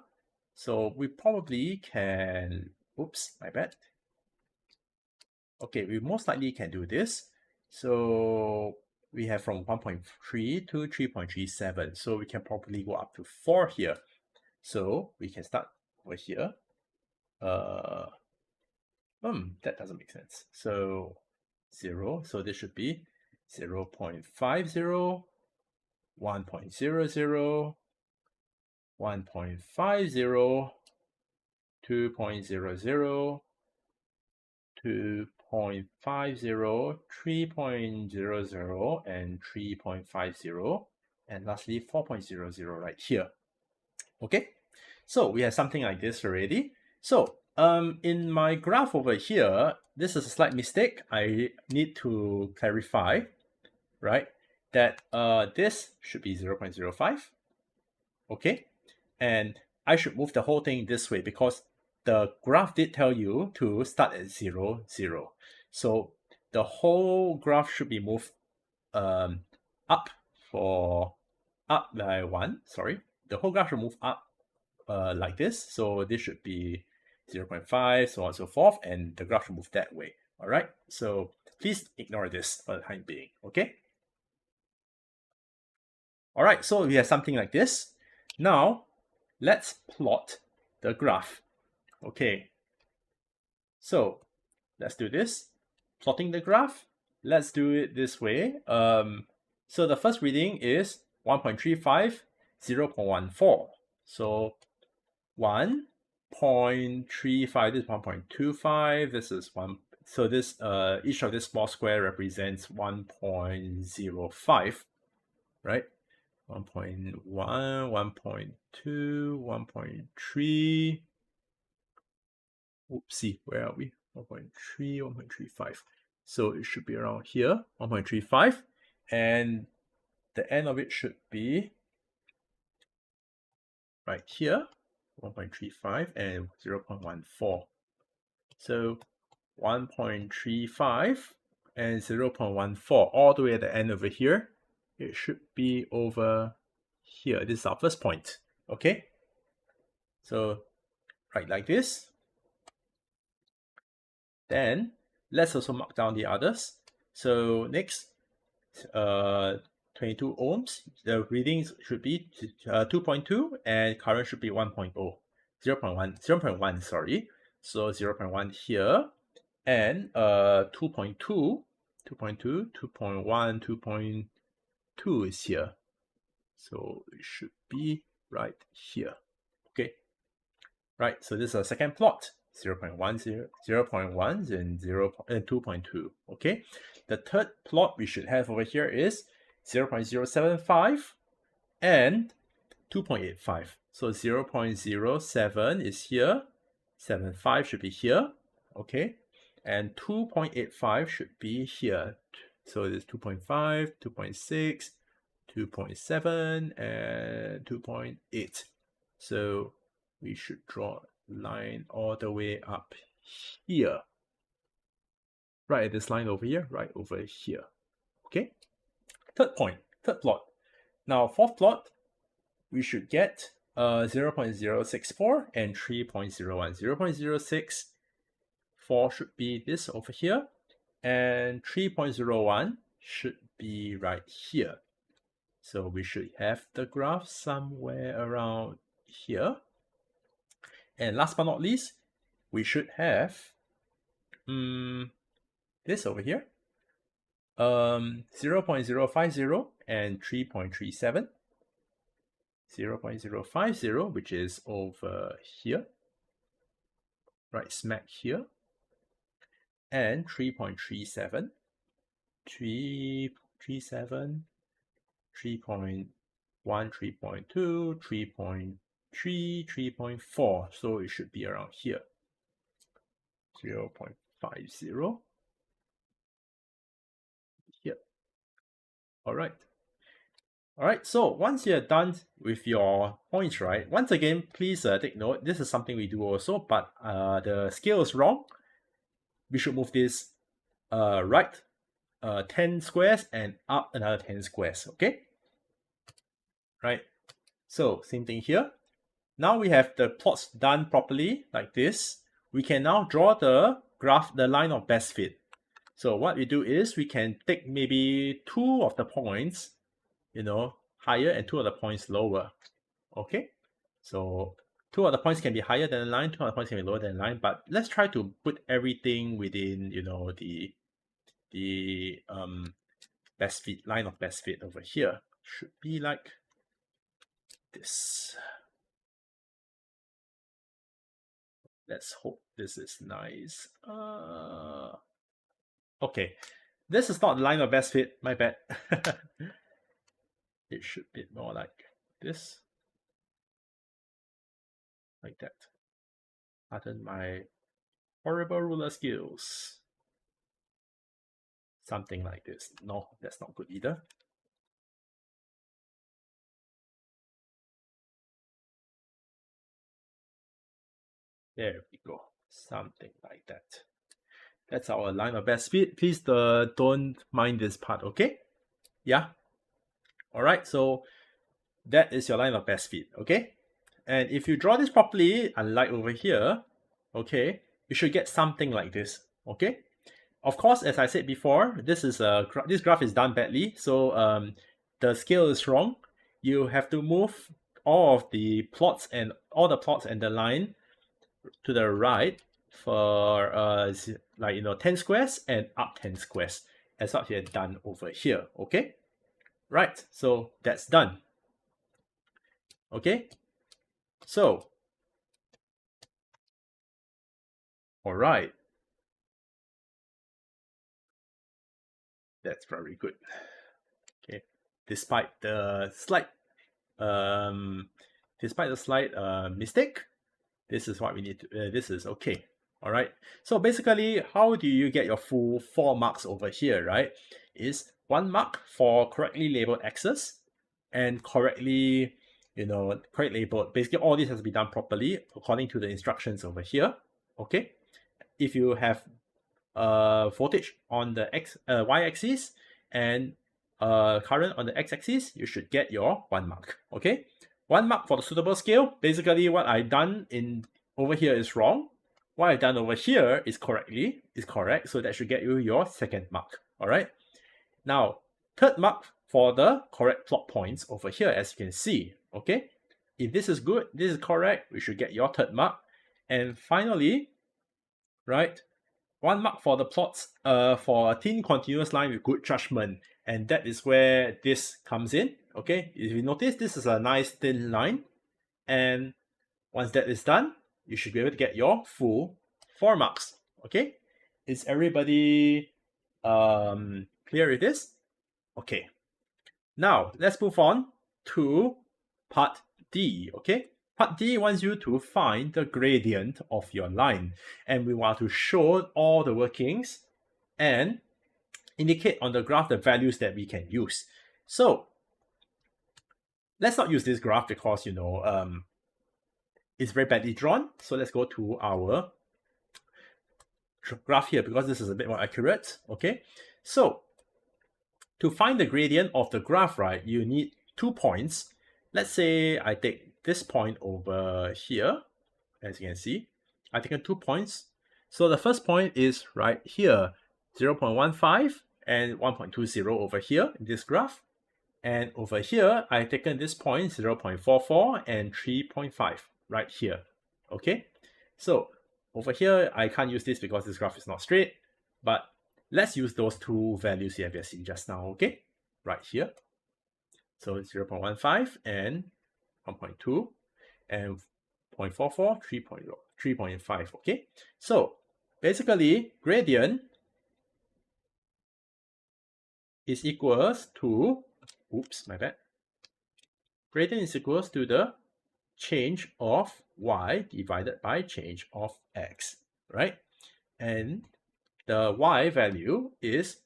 So we probably can, oops, my bad. Okay, we most likely can do this. So we have from 1.3 to 3.37. So we can probably go up to 4 here. So we can start over here. That doesn't make sense. So 0. So this should be 0.50, 1.00, 1.50, 2.00, 2.50, 3.00, and 3.50, and lastly 4.00 right here. Okay, so we have something like this already. So in my graph over here, this is a slight mistake. I need to clarify, right, that this should be 0.05. Okay, and I should move the whole thing this way because the graph did tell you to start at 0, 0. So the whole graph should be moved up by 1. Sorry, the whole graph should move up like this. So this should be 0.5, so on and so forth, and the graph should move that way. All right, so please ignore this for the time being. Okay. All right, so we have something like this. Now let's plot the graph. Okay, so let's do this. Plotting the graph, let's do it this way. So the first reading is 1.35, 0.14. So 1.35, this is 1.25, this is 1. So this each of this small square represents 1.05, right? 1.1, 1.2, 1.3. Oopsie, where are we? 1.3, 1.35. So it should be around here, 1.35. And the end of it should be right here, 1.35 and 0.14. So 1.35 and 0.14 all the way at the end over here. It should be over here. This is our first point. Okay. So write like this. Then let's also mark down the others. So next, 22 ohms. The readings should be 2.2 and current should be 1.0. 0.1, sorry. So 0.1 here and 2.2, 2.2, 2.1, 2.2 is here. So it should be right here. Okay. Right, so this is our second plot. 0.10, 0.1, and 2.2. Okay. The third plot we should have over here is 0.075 and 2.85. So 0.07 is here. 75 should be here. Okay. And 2.85 should be here. So it is 2.5, 2.6, 2.7, and 2.8. So we should draw a line all the way up here. Right at this line over here, right over here. Okay? Third plot. Now, fourth plot, we should get 0.064 and 3.01. 0.064 should be this over here, and 3.01 should be right here. So we should have the graph somewhere around here. And last but not least, we should have this over here, 0.050 and 3.37. 0.050, which is over here, right smack here, and 3.37, 3.37, 3.1, 3.2, 3.3, 3.4. So it should be around here. 0.50 here. All right, so once you're done with your points, right, once again, please take note, this is something we do also, but the scale is wrong. We should move this right 10 squares and up another 10 squares, okay? Right, so same thing here. Now we have the plots done properly like this. We can now draw the graph, the line of best fit. So what we do is we can take maybe 2 of the points, higher, and 2 of the points lower. Okay, so 2 of the points can be higher than the line, 2 of the points can be lower than the line, but let's try to put everything within, the best fit, line of best fit over here. Should be like this. Let's hope this is nice. Okay, this is not the line of best fit, my bad. It should be more like this. Like that. Pardon my horrible ruler skills. Something like this. No, that's not good either. There we go. Something like that. That's our line of best fit. Please don't mind this part, okay? Yeah. All right, so that is your line of best fit, okay? And if you draw this properly, unlike over here, okay, you should get something like this, okay? Of course, as I said before, this graph is done badly, so the scale is wrong. You have to move all the plots and the line to the right for 10 squares and up 10 squares, as what you have done over here, okay? Right, so that's done. Okay, so all right, that's very good. Okay, despite the slight mistake, this is what we need to. This is okay. All right. So basically, how do you get your full 4 marks over here? Right, is 1 mark for correctly labeled X's and correctly labeled. Basically, all this has to be done properly according to the instructions over here. Okay. If you have voltage on the y-axis and current on the x-axis, you should get your 1 mark. Okay, 1 mark for the suitable scale. Basically, what I've done over here is wrong. What I've done over here is correct. So that should get you your 2nd mark. All right. Now, 3rd mark for the correct plot points over here, as you can see. Okay, if this is good, this is correct, we should get your 3rd mark. And finally, right, 1 mark for the plots for a thin continuous line with good judgment, and that is where this comes in. Okay, if you notice, this is a nice thin line, and once that is done, you should be able to get your full 4 marks. Okay, is everybody clear with this? Okay, now let's move on to part D. Okay, part D wants you to find the gradient of your line, and we want to show all the workings and indicate on the graph the values that we can use. So let's not use this graph because, it's very badly drawn. So let's go to our graph here because this is a bit more accurate. Okay, so to find the gradient of the graph, right, you need 2 points. Let's say I take this point over here. As you can see, I've taken 2 points. So the first point is right here, 0.15 and 1.20 over here in this graph. And over here, I've taken this point, 0.44 and 3.5 right here. Okay, so over here, I can't use this because this graph is not straight, but let's use those 2 values here we have seen just now, okay? Right here. So 0.15 and 1.2 and 0.44, 3.5, okay? So basically, gradient is equals to, oops, my bad. Gradient is equals to the change of y divided by change of x, right? And the y value is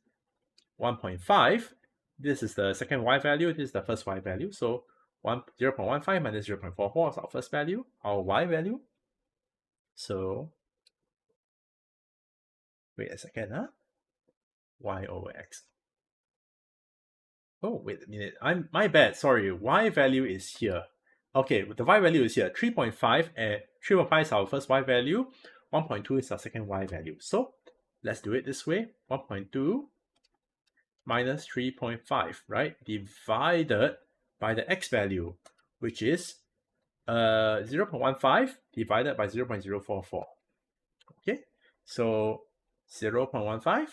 1.5. This is the second y value. This is the first y value. So 0.15 minus 0.44 is our first value, our y value. So wait a second, y over x. Oh, wait a minute. My bad. Sorry. Y value is here. Okay, the y value is here. 3.5 and 3.5 is our first y value. 1.2 is our second y value. So let's do it this way. 1.2 minus 3.5, right? Divided by the x value, which is 0.15 divided by 0.044. Okay, so 0.15.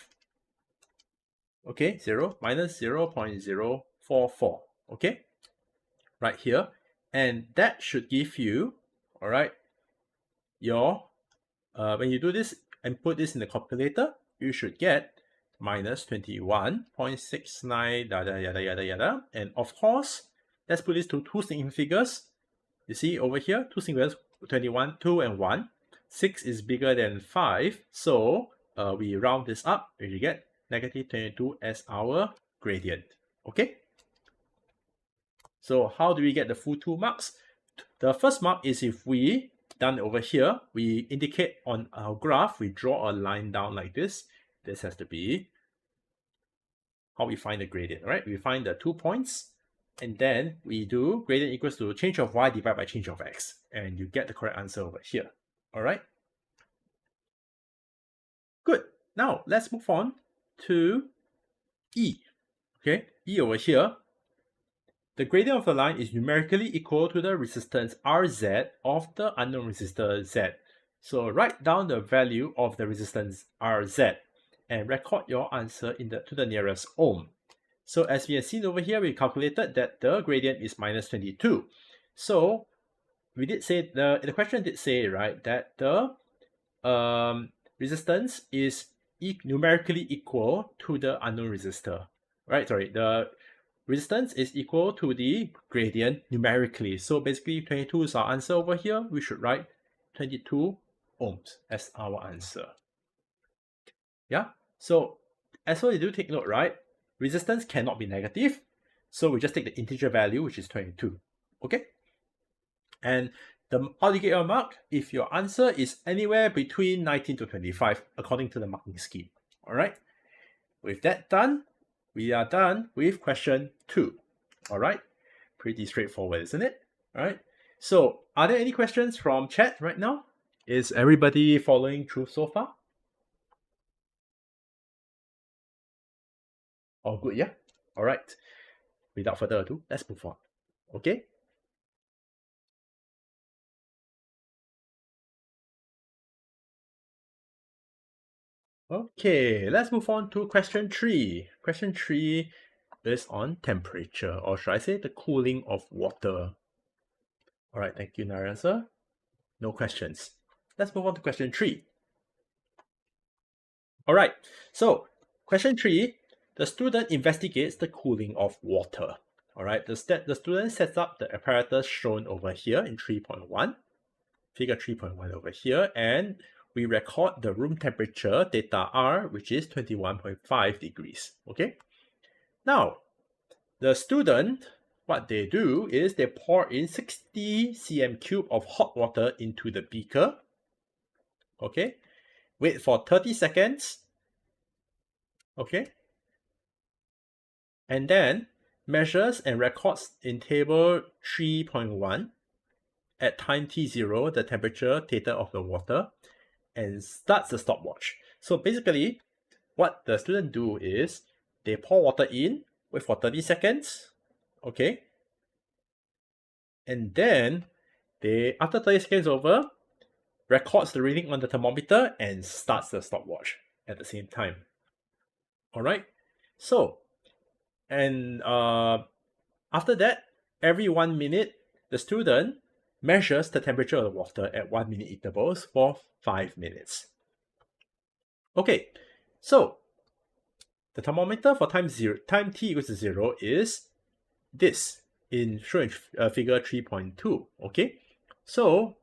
Okay, 0 minus 0.044. Okay, right here. And that should give you, all right, your, when you do this and put this in the calculator, you should get minus 21.69, yada, yada, yada, yada. And of course, let's put this to 2 single figures. You see over here, 2 single figures, 21, 2 and 1. 6 is bigger than 5. So we round this up, we get negative 22 as our gradient. Okay? So how do we get the full 2 marks? The first mark is if we done over here, we indicate on our graph, we draw a line down like this. This has to be how we find the gradient, right? We find the 2 points, and then we do gradient equals to change of y divided by change of x, and you get the correct answer over here. All right? Good. Now let's move on to E. Okay, E over here. The gradient of the line is numerically equal to the resistance Rz of the unknown resistor Z. So write down the value of the resistance Rz and record your answer to the nearest ohm. So as we have seen over here, we calculated that the gradient is minus 22. So we did say, the question did say, right, that the resistance is numerically equal to the unknown resistor. Right, sorry, the resistance is equal to the gradient numerically. So basically 22 is our answer over here. We should write 22 ohms as our answer. Yeah, so as well, you do take note, right? Resistance cannot be negative. So we just take the integer value, which is 22. Okay? And how do you get your mark? If your answer is anywhere between 19 to 25, according to the marking scheme. All right? With that done, we are done with question 2. All right? Pretty straightforward, isn't it? All right? So are there any questions from chat right now? Is everybody following through so far? All good, yeah? All right. Without further ado, let's move on. Okay? Okay, let's move on to question 3. Question 3 is on temperature, or should I say the cooling of water. All right, thank you, Narayan sir. No questions. Let's move on to question 3. All right, so question 3, the student investigates the cooling of water. All right, the student sets up the apparatus shown over here in 3.1, figure 3.1 over here, and we record the room temperature, theta R, which is 21.5 degrees. Okay. Now, the student, what they do is they pour in 60 cm cube of hot water into the beaker. Okay. Wait for 30 seconds. Okay. And then measures and records in table 3.1 at time t0 the temperature theta of the water and starts the stopwatch. So basically, what the student do is they pour water in, wait for 30 seconds, okay? And then they, after 30 seconds over, records the reading on the thermometer and starts the stopwatch at the same time. All right. So, and after that, every 1 minute, the student measures the temperature of the water at 1 minute intervals for 5 minutes. Okay, so the thermometer for time t equals to 0 is this in shown in figure 3.2. Okay, so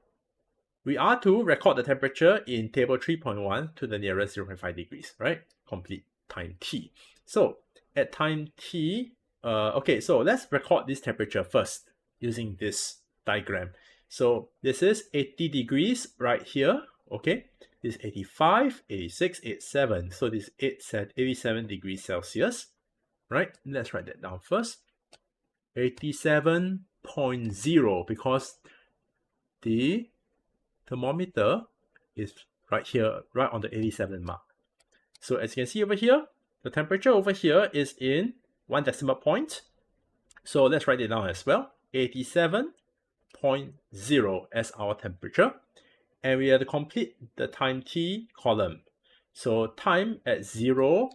we are to record the temperature in table 3.1 to the nearest 0.5 degrees, right? Complete time t. So at time t, okay, so let's record this temperature first using this diagram. So this is 80 degrees right here, okay? This is 85, 86, 87. So this is 87 degrees Celsius, right? Let's write that down first. 87.0 because the thermometer is right here, right on the 87 mark. So as you can see over here, the temperature over here is in 1 decimal point. So let's write it down as well. 87.0 as our temperature. And we have to complete the time t column. So time at 0,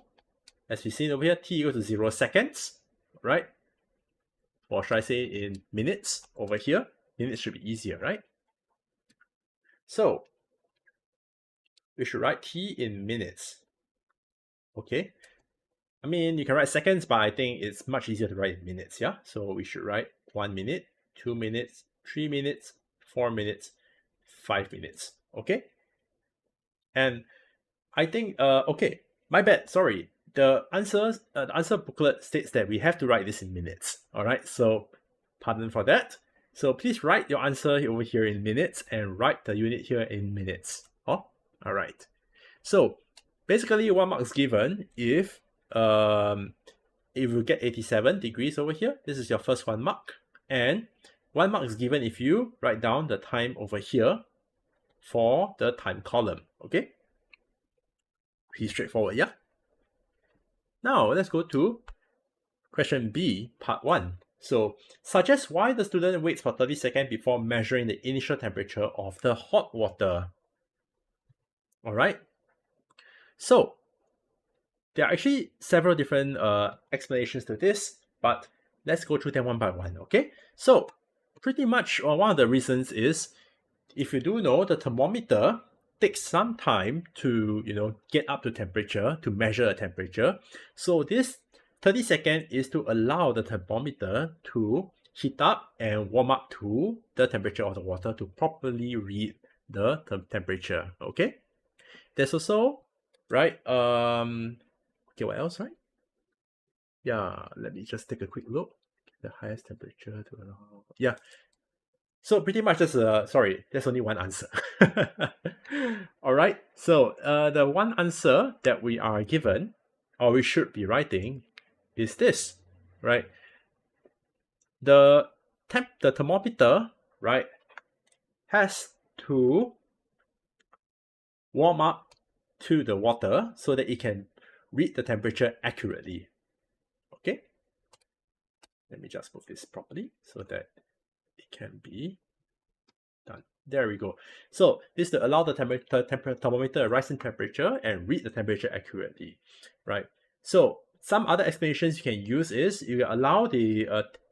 as we see over here, t equals to 0 seconds, right? Or should I say in minutes over here? Minutes should be easier, right? So we should write t in minutes. Okay. I mean, you can write seconds, but I think it's much easier to write in minutes, yeah? So we should write 1 minute, 2 minutes, 3 minutes, 4 minutes, 5 minutes, okay? And I think, okay, my bad, sorry. The answer booklet states that we have to write this in minutes, all right? So pardon for that. So please write your answer over here in minutes and write the unit here in minutes. Oh, all right. So basically 1 mark is given if you get 87 degrees over here. This is your first 1 mark. And 1 mark is given if you write down the time over here for the time column, okay? Pretty straightforward, yeah? Now, let's go to question B, part 1. So, suggest why the student waits for 30 seconds before measuring the initial temperature of the hot water. Alright? So, there are actually several different explanations to this, but let's go through them one by one, okay? So, pretty much one of the reasons is, if you do know, the thermometer takes some time to, get up to temperature, to measure a temperature. So this 30 seconds is to allow the thermometer to heat up and warm up to the temperature of the water to properly read the temperature, okay? There's also, right, okay, what else, right? Yeah, let me just take a quick look. The highest temperature to allow, yeah. So pretty much that's there's only one answer. All right. So the one answer that we are given, or we should be writing, is this, right? The thermometer, right, has to warm up to the water so that it can read the temperature accurately. Okay. Let me just move this properly so that it can be done. There we go. So this is to allow the thermometer to rise in temperature and read the temperature accurately, right? So some other explanations you can use is you can allow the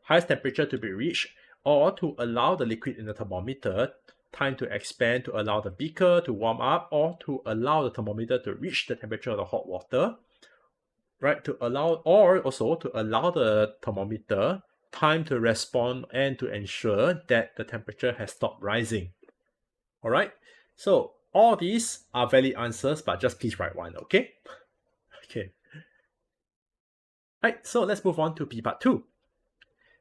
highest temperature to be reached, or to allow the liquid in the thermometer time to expand to allow the beaker to warm up, or to allow the thermometer to reach the temperature of the hot water, right? To allow, or also to allow the thermometer time to respond and to ensure that the temperature has stopped rising. All right. So all these are valid answers, but just please write one, okay? Okay. Right, so let's move on to B part 2.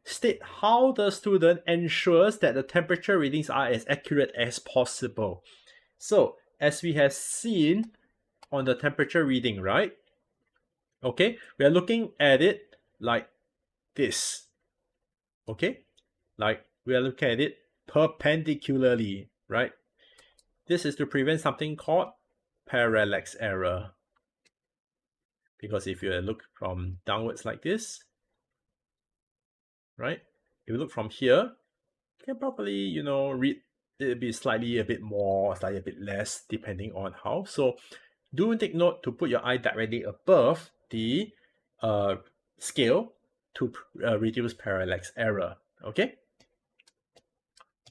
State how the student ensures that the temperature readings are as accurate as possible. So, as we have seen on the temperature reading, right? Okay, we are looking at it like this. Okay, like we are looking at it perpendicularly, right? This is to prevent something called parallax error. Because if you look from downwards like this, right? If you look from here, you can probably, read it be slightly a bit more, slightly a bit less, depending on how. So do take note to put your eye directly above the scale to reduce parallax error, okay?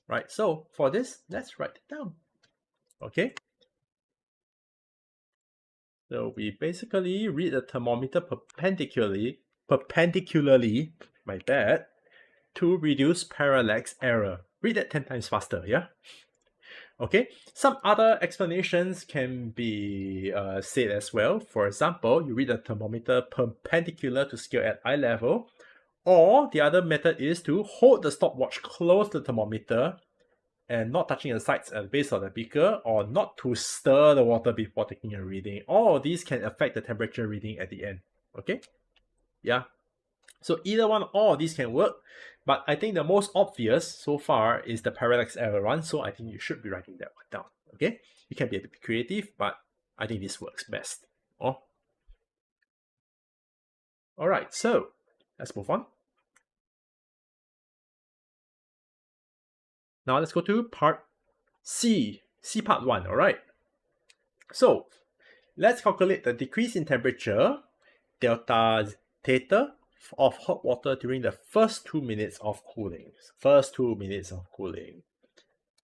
Right, so for this, let's write it down, okay? So we basically read the thermometer perpendicularly, my bad, to reduce parallax error. Read that 10 times faster, yeah? Okay, some other explanations can be said as well. For example, you read the thermometer perpendicular to scale at eye level, or the other method is to hold the stopwatch close to the thermometer and not touching the sides and base of the beaker, or not to stir the water before taking a reading. All of these can affect the temperature reading at the end. Okay? Yeah. So either one, all of these can work, but I think the most obvious so far is the parallax error one, so I think you should be writing that one down. Okay? You can be a bit creative, but I think this works best. Oh. Alright, so let's move on. Now let's go to part C part 1, alright? So let's calculate the decrease in temperature, delta theta, of hot water during the first 2 minutes of cooling.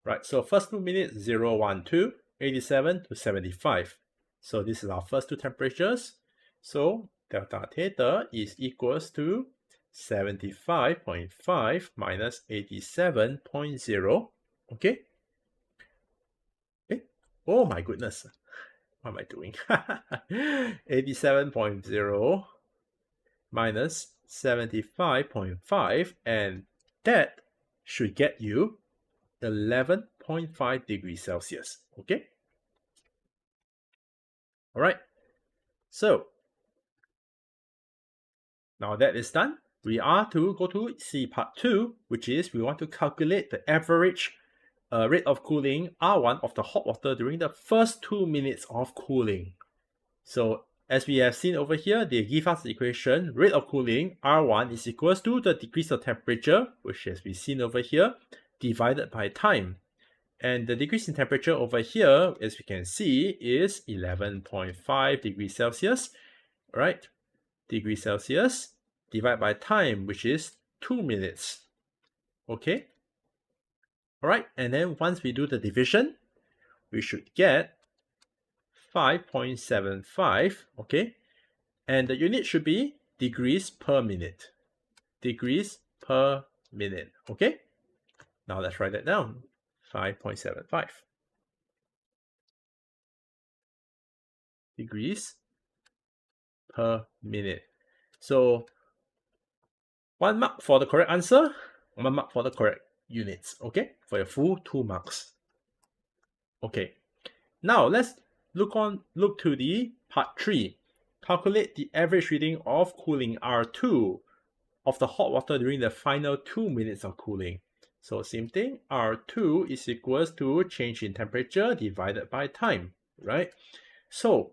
Right, so first 2 minutes, 0, 1, 2, 87 to 75. So this is our first two temperatures. So delta theta is equals to 75.5 minus 87.0. Okay? Oh my goodness. What am I doing? 87.0 minus 75.5, and that should get you 11.5 degrees Celsius. Okay? Alright. So, now that is done, we are to go to C part 2, which is we want to calculate the average rate of cooling R1 of the hot water during the first 2 minutes of cooling. So as we have seen over here, they give us the equation, rate of cooling R1 is equals to the decrease of temperature, which has been seen over here, divided by time. And the decrease in temperature over here, as we can see, is 11.5 degrees Celsius, right? Degrees Celsius divided by time, which is 2 minutes. Okay? Alright, and then once we do the division, we should get 5.75, okay? And the unit should be degrees per minute. Degrees per minute, okay? Now let's write that down. 5.75 degrees per minute. So 1 mark for the correct answer, 1 mark for the correct units, okay? For your full 2 marks. Okay. Now let's look to the part 3. Calculate the average reading of cooling R2 of the hot water during the final 2 minutes of cooling. So same thing, R2 is equals to change in temperature divided by time, right? So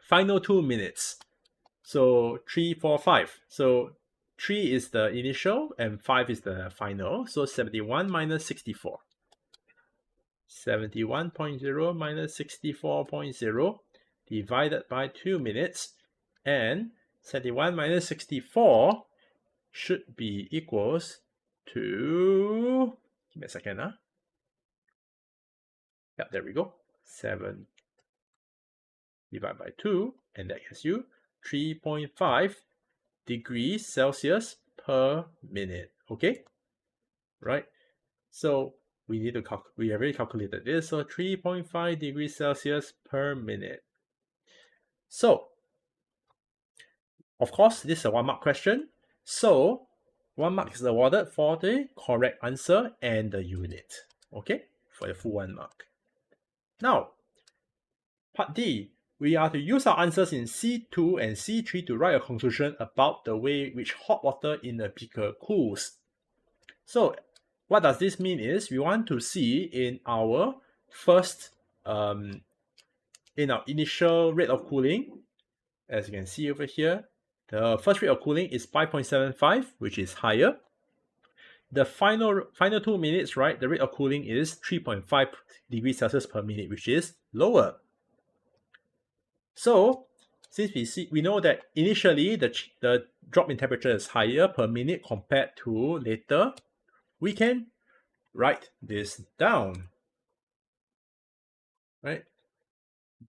final 2 minutes. So 3, 4, 5. So 3 is the initial and 5 is the final. So 71 minus 64. 71.0 minus 64.0 divided by 2 minutes, and 71 minus 64 should be equals to, give me a second, yeah, there we go, 7 divided by 2, and that gives you 3.5 degrees Celsius per minute, okay? Right, so we have already calculated this, so 3.5 degrees Celsius per minute. So, of course, this is a 1 mark question. So, 1 mark is awarded for the correct answer and the unit. Okay, for the full 1 mark. Now, part D, we are to use our answers in C2 and C3 to write a conclusion about the way which hot water in a beaker cools. So, what does this mean is we want to see in our first, in our initial rate of cooling, as you can see over here, the first rate of cooling is 5.75, which is higher. The final 2 minutes, right, the rate of cooling is 3.5 degrees Celsius per minute, which is lower. So, since we know that initially the drop in temperature is higher per minute compared to later, we can write this down. Right?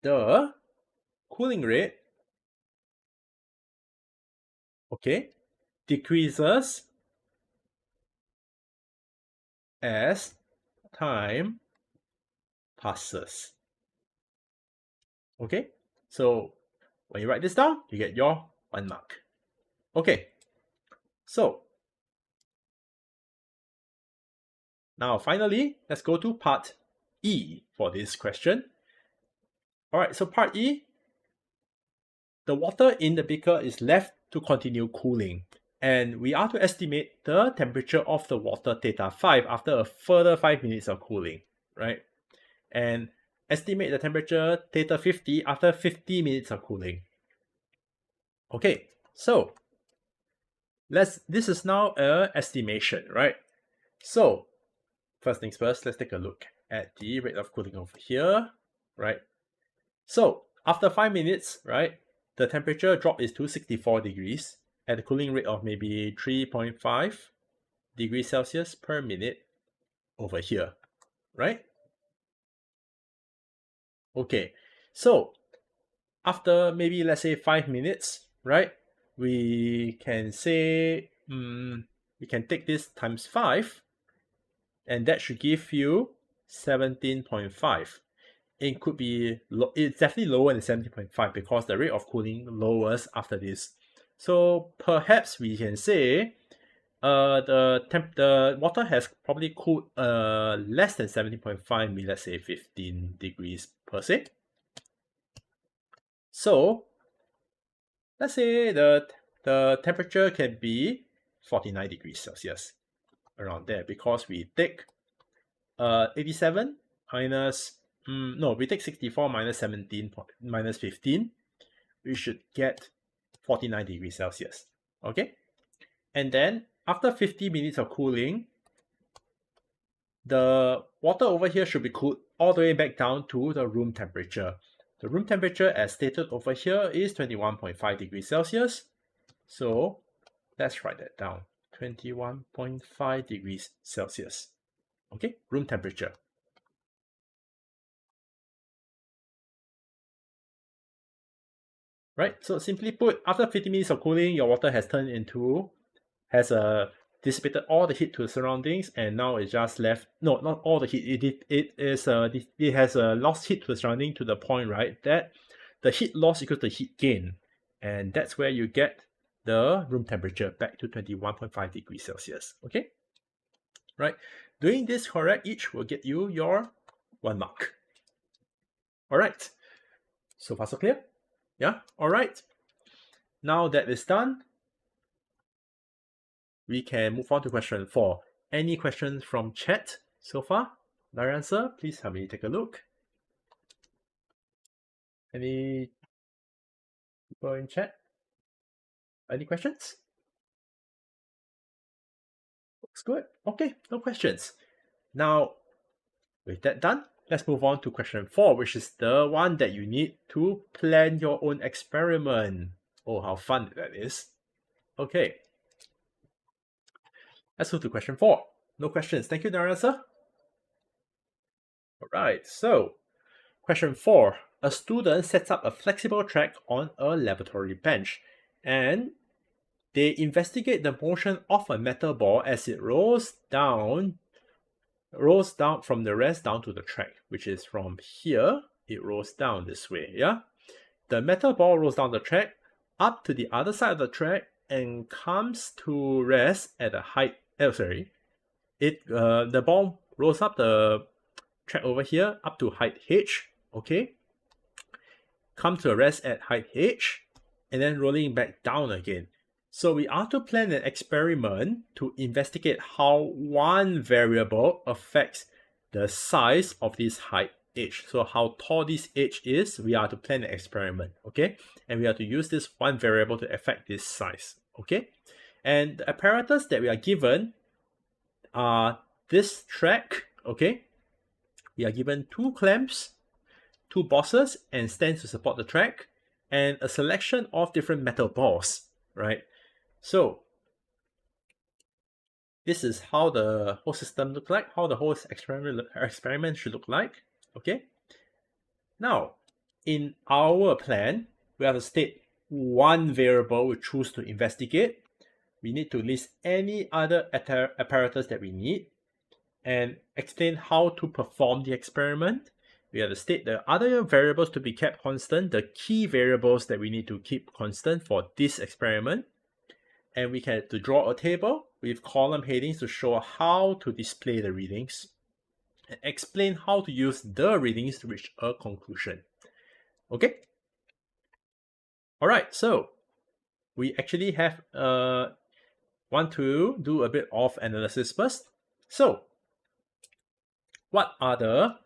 The cooling rate, okay, decreases as time passes. Okay, so when you write this down, you get your 1 mark. Okay, so now finally, let's go to part E for this question. All right, so part E, the water in the beaker is left to continue cooling, and we are to estimate the temperature of the water theta 5 after a further 5 minutes of cooling, right? And estimate the temperature theta 50 after 50 minutes of cooling. Okay, so this is now a estimation, right? So first things first, let's take a look at the rate of cooling over here, right? So after 5 minutes, right, the temperature drop is to 64 degrees at a cooling rate of maybe 3.5 degrees Celsius per minute over here, right? Okay, so after maybe let's say 5 minutes, right, we can say we can take this times 5, and that should give you 17.5. It could be it's definitely lower than 17.5 because the rate of cooling lowers after this. So perhaps we can say the water has probably cooled less than 17.5, maybe let's say 15 degrees per se. So let's say the temperature can be 49 degrees Celsius, around there, because we take 87 minus we take 64 minus 17 minus 15, we should get 49 degrees Celsius. Okay, and then after 50 minutes of cooling, the water over here should be cooled all the way back down to the room temperature. The room temperature, as stated over here, is 21.5 degrees Celsius. So let's write that down. 21.5 degrees Celsius. Okay, room temperature. Right, so simply put, after 50 minutes of cooling, your water has dissipated all the heat to the surroundings, and now it's just left, no, not all the heat, it has lost heat to the surrounding to the point, right, that the heat loss equals the heat gain, and that's where you get the room temperature back to 21.5 degrees Celsius. Okay, right, doing this correct each will get you your 1 mark. All right, so far so clear? Yeah, all right. Now that is done, we can move on to question 4. Any questions from chat so far? Narayan sir, please help me take a look. Any people in chat? Any questions? Looks good. Okay, no questions. Now, with that done, let's move on to question 4, which is the one that you need to plan your own experiment. Oh, how fun that is. Okay. Let's move to question 4. No questions. Thank you, Narayan sir. All right, so question 4. A student sets up a flexible track on a laboratory bench, and they investigate the motion of a metal ball as it rolls down rolls down from the rest down to the track, which is from here, it rolls down this way, yeah? The metal ball rolls down the track, up to the other side of the track, and comes to rest at a height, the ball rolls up the track over here, up to height h, okay? Come to a rest at height h, and then rolling back down again. So we are to plan an experiment to investigate how one variable affects the size of this height h. So how tall this h is, we are to plan an experiment, okay? And we are to use this one variable to affect this size, okay? And the apparatus that we are given are this track, okay? We are given 2 clamps, 2 bosses and stands to support the track, and a selection of different metal balls, right? So this is how the whole system looks like, how the whole experiment should look like, okay? Now, in our plan, we have to state one variable we choose to investigate. We need to list any other apparatus that we need and explain how to perform the experiment. We have to state the other variables to be kept constant, the key variables that we need to keep constant for this experiment. And we can draw a table with column headings to show how to display the readings and explain how to use the readings to reach a conclusion. Okay? Alright, so we actually have want to do a bit of analysis first. So what are the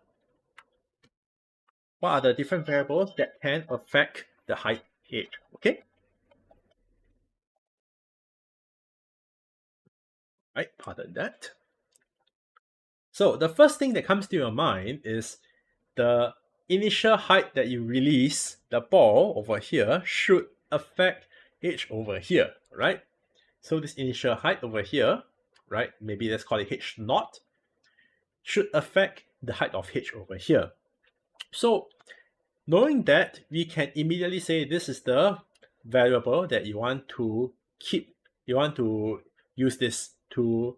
different variables that can affect the height h? Okay? Right, pardon that. So the first thing that comes to your mind is the initial height that you release the ball over here should affect h over here, right? So this initial height over here, right, maybe let's call it h naught, should affect the height of h over here. So knowing that, we can immediately say this is the variable that you want to keep, you want to use this to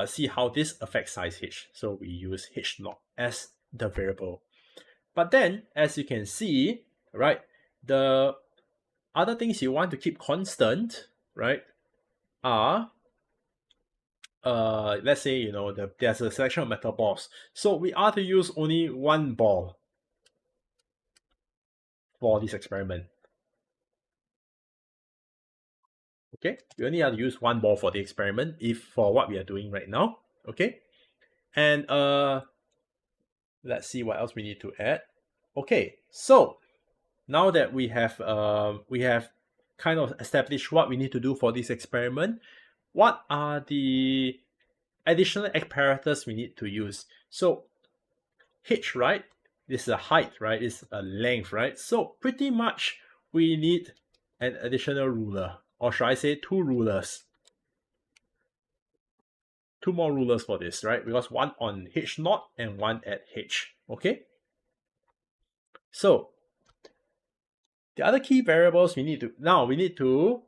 see how this affects size h. So we use h naught as the variable. But then, as you can see, right, the other things you want to keep constant, right, are let's say, you know, there's a selection of metal balls. So we are to use only one ball for this experiment. Okay, we only have to use one ball for the experiment if for what we are doing right now. Okay, and let's see what else we need to add. Okay, so now that we have kind of established what we need to do for this experiment, what are the additional apparatus we need to use? So h, right? This is a height, right? It's a length, right? So pretty much we need an additional ruler, or should I say 2 rulers. 2 more rulers for this, right? Because one on h naught and one at h, okay? So the other key variables we need to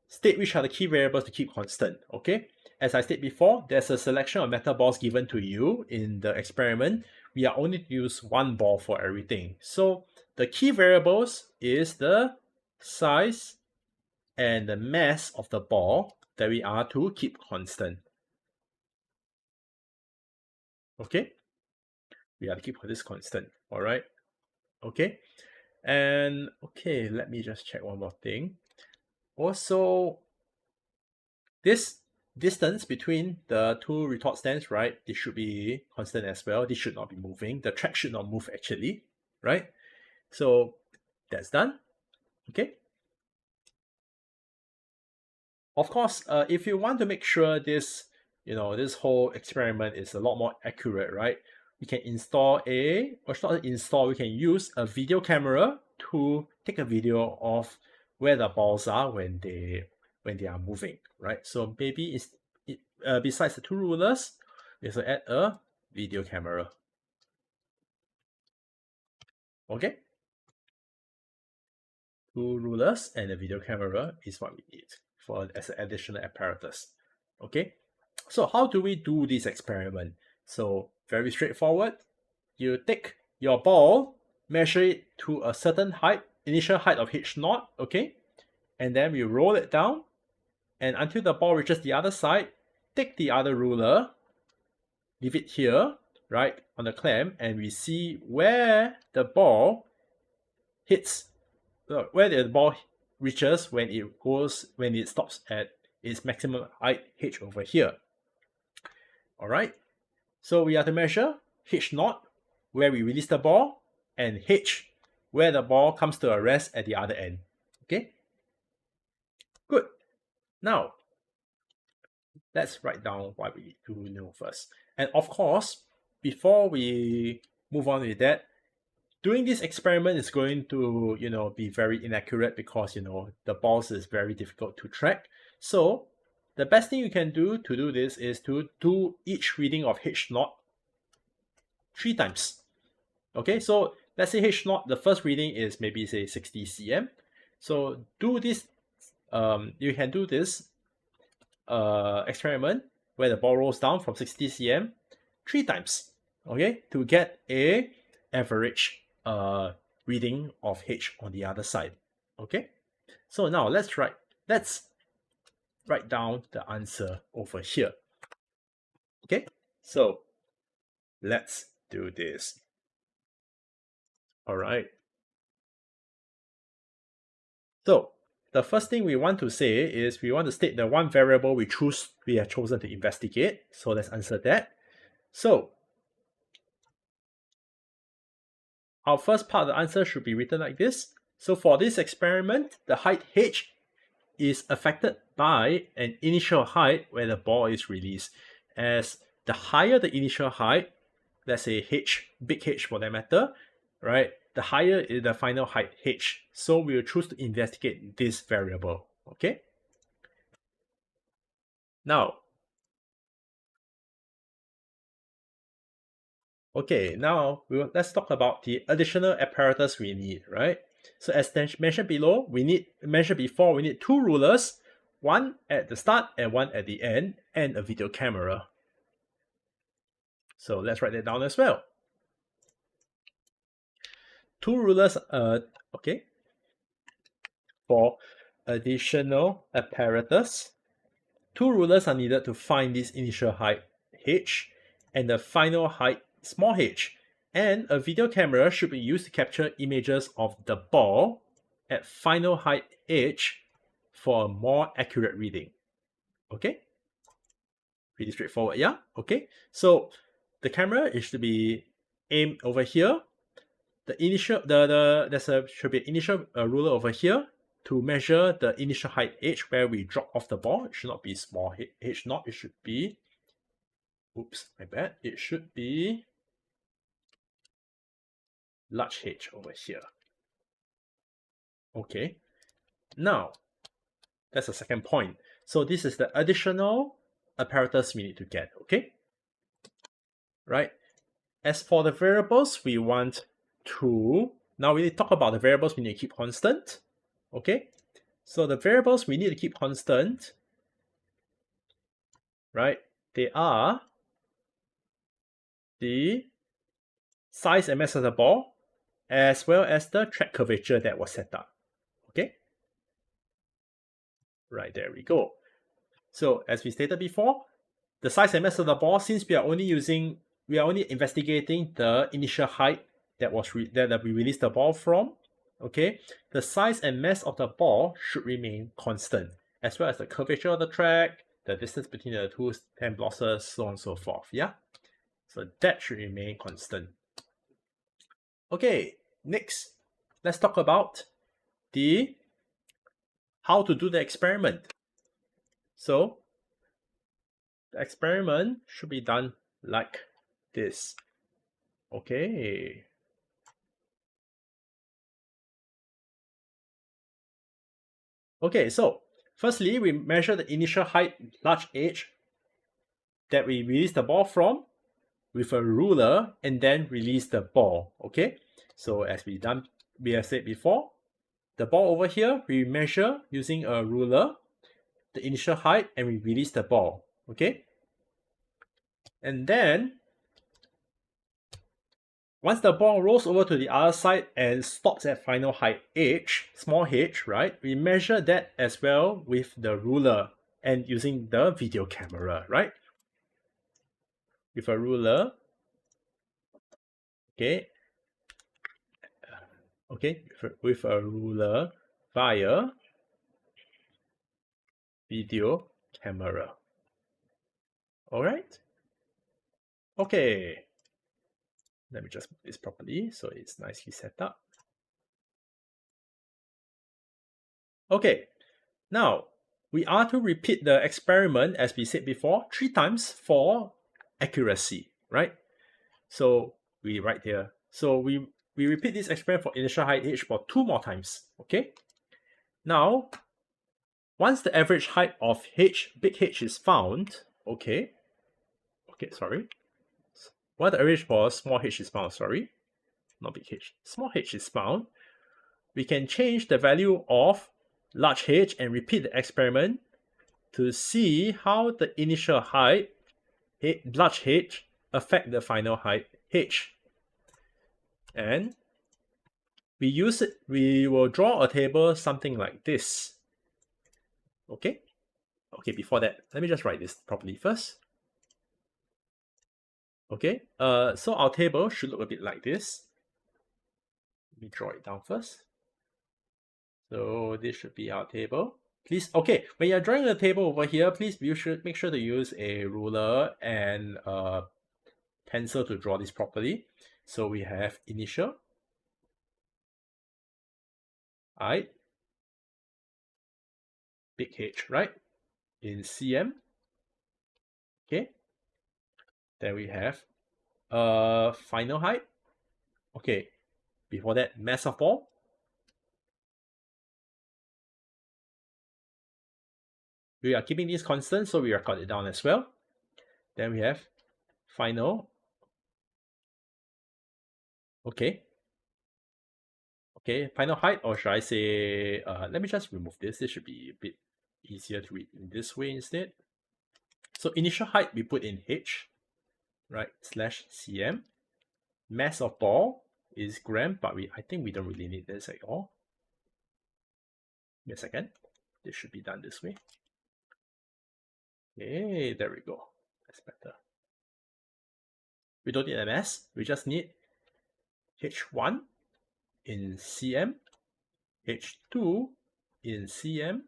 state which are the key variables to keep constant, okay? As I stated before, there's a selection of metal balls given to you in the experiment. We are only to use one ball for everything. So the key variables is the size and the mass of the ball that we are to keep constant. Okay? We are to keep this constant, all right? Okay? And okay, let me just check one more thing. Also, this distance between the 2 retort stands, right, this should be constant as well. This should not be moving. The track should not move actually, right? So that's done. Okay. Of course, if you want to make sure this, you know, this whole experiment is a lot more accurate, right? We can install we can use a video camera to take a video of where the balls are when they are moving, right? So maybe besides the 2 rulers, we also add a video camera. Okay, 2 rulers and a video camera is what we need for as an additional apparatus. Okay, So how do we do this experiment? So very straightforward. You take your ball, measure it to a certain height, initial height of h naught, okay? And then we roll it down, and until the ball reaches the other side, take the other ruler, leave it here, right, on the clamp, and we see where the ball hits, where the ball reaches when it stops at its maximum height h over here. All right. So we have to measure h naught, where we release the ball, and h, where the ball comes to a rest at the other end. Okay. Good. Now, let's write down what we do know first. And of course, before we move on with that, doing this experiment is going to, be very inaccurate because, the balls is very difficult to track. So the best thing you can do to do this is to do each reading of h naught 3 times. Okay, so let's say h naught, the first reading is maybe say 60 cm. So do this, you can do this experiment where the ball rolls down from 60 cm 3 times, okay, to get a average reading of h on the other side. Okay, so now let's write down the answer over here. Okay, so let's do this. All right. So the first thing we want to say is we want to state the one variable we have chosen to investigate. So let's answer that. So our first part of the answer should be written like this. So for this experiment, the height h is affected by an initial height where the ball is released. As the higher the initial height, let's say h, big H for that matter, right? The higher is the final height h. So we will choose to investigate this variable, okay? Now, let's talk about the additional apparatus we need, right? So as mentioned below, we need 2 rulers, one at the start and one at the end, and a video camera. So let's write that down as well. 2 rulers, okay, for additional apparatus. 2 rulers are needed to find this initial height h and the final height small h, and a video camera should be used to capture images of the ball at final height h for a more accurate reading. Okay, pretty straightforward, yeah? Okay, so the camera is to be aimed over here. The initial should be an initial ruler over here to measure the initial height h where we drop off the ball. It should not be small h naught, it should be, oops, my bad, it should be large h over here. Okay, now that's the second point. So this is the additional apparatus we need to get, okay? Right, as for the variables, we want to, now we need to talk about the variables we need to keep constant. Okay, so the variables we need to keep constant, right, they are the size and mass of the ball, as well as the track curvature that was set up. Okay, right, there we go. So as we stated before, the size and mass of the ball, since we are only investigating the initial height that we released the ball from, okay, the size and mass of the ball should remain constant, as well as the curvature of the track, the distance between the two stem blossoms, so on and so forth, yeah? So that should remain constant. Okay, next, let's talk about how to do the experiment. So the experiment should be done like this. Okay. Okay, so firstly, we measure the initial height, large h, that we release the ball from with a ruler and then release the ball. Okay, so as we have said before, the ball over here, we measure using a ruler the initial height and we release the ball. Okay, And then once the ball rolls over to the other side and stops at final height h, small h, right? We measure that as well with the ruler and using the video camera, right? With a ruler, okay, with a ruler via video camera. All right. Okay. Let me just put this properly so it's nicely set up. Okay. Now, we are to repeat the experiment, as we said before, 3 times for accuracy, right? So we write here. So we repeat this experiment for initial height h for 2 more times, okay? Now, once the average height of h, big H is found, okay, sorry. Once the average for small h is found, sorry, not big H, small h is found, we can change the value of large H and repeat the experiment to see how the initial height, large H, affect the final height H. And we will draw a table something like this. Okay? Okay, before that, let me just write this properly first. Okay, so our table should look a bit like this. Let me draw it down first. So this should be our table. Please, okay, when you're drawing the table over here, please you should make sure to use a ruler and a pencil to draw this properly. So we have initial height, big H, right? In cm. Okay. Then we have final height. Okay. Before that, mass of ball. We are keeping this constant, so we record it down as well. Then we have final. Okay. Okay, final height, or should I say, let me just remove this. This should be a bit easier to read in this way instead. So initial height, we put in H, right, slash cm. Mass of ball is gram, but I think we don't really need this at all. Give me a second. This should be done this way. Okay, there we go. That's better. We don't need ms. We just need h1 in cm, h2 in cm,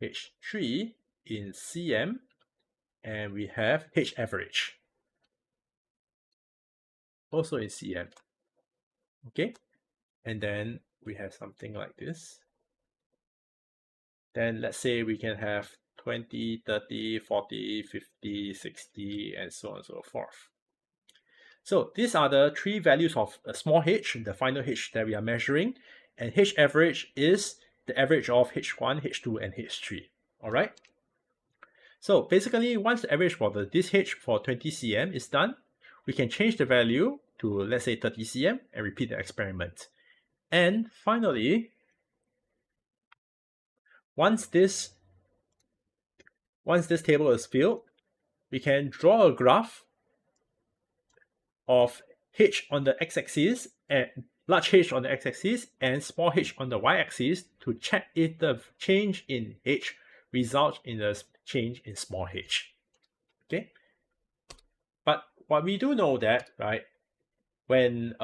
h3 in cm, and we have h average also in cm. Okay, and then we have something like this. Then let's say we can have 20, 30, 40, 50, 60, and so on and so forth. So these are the 3 values of a small h, the final h that we are measuring, and h average is the average of h1, h2, and h3. All right. So basically, once the average for this h for 20 cm is done, we can change the value to, let's say, 30 cm and repeat the experiment. And finally, once this table is filled, we can draw a graph of h on the x-axis and large h on the x-axis and small h on the y-axis to check if the change in h results in a change in small h. Okay, but what we do know that, right, when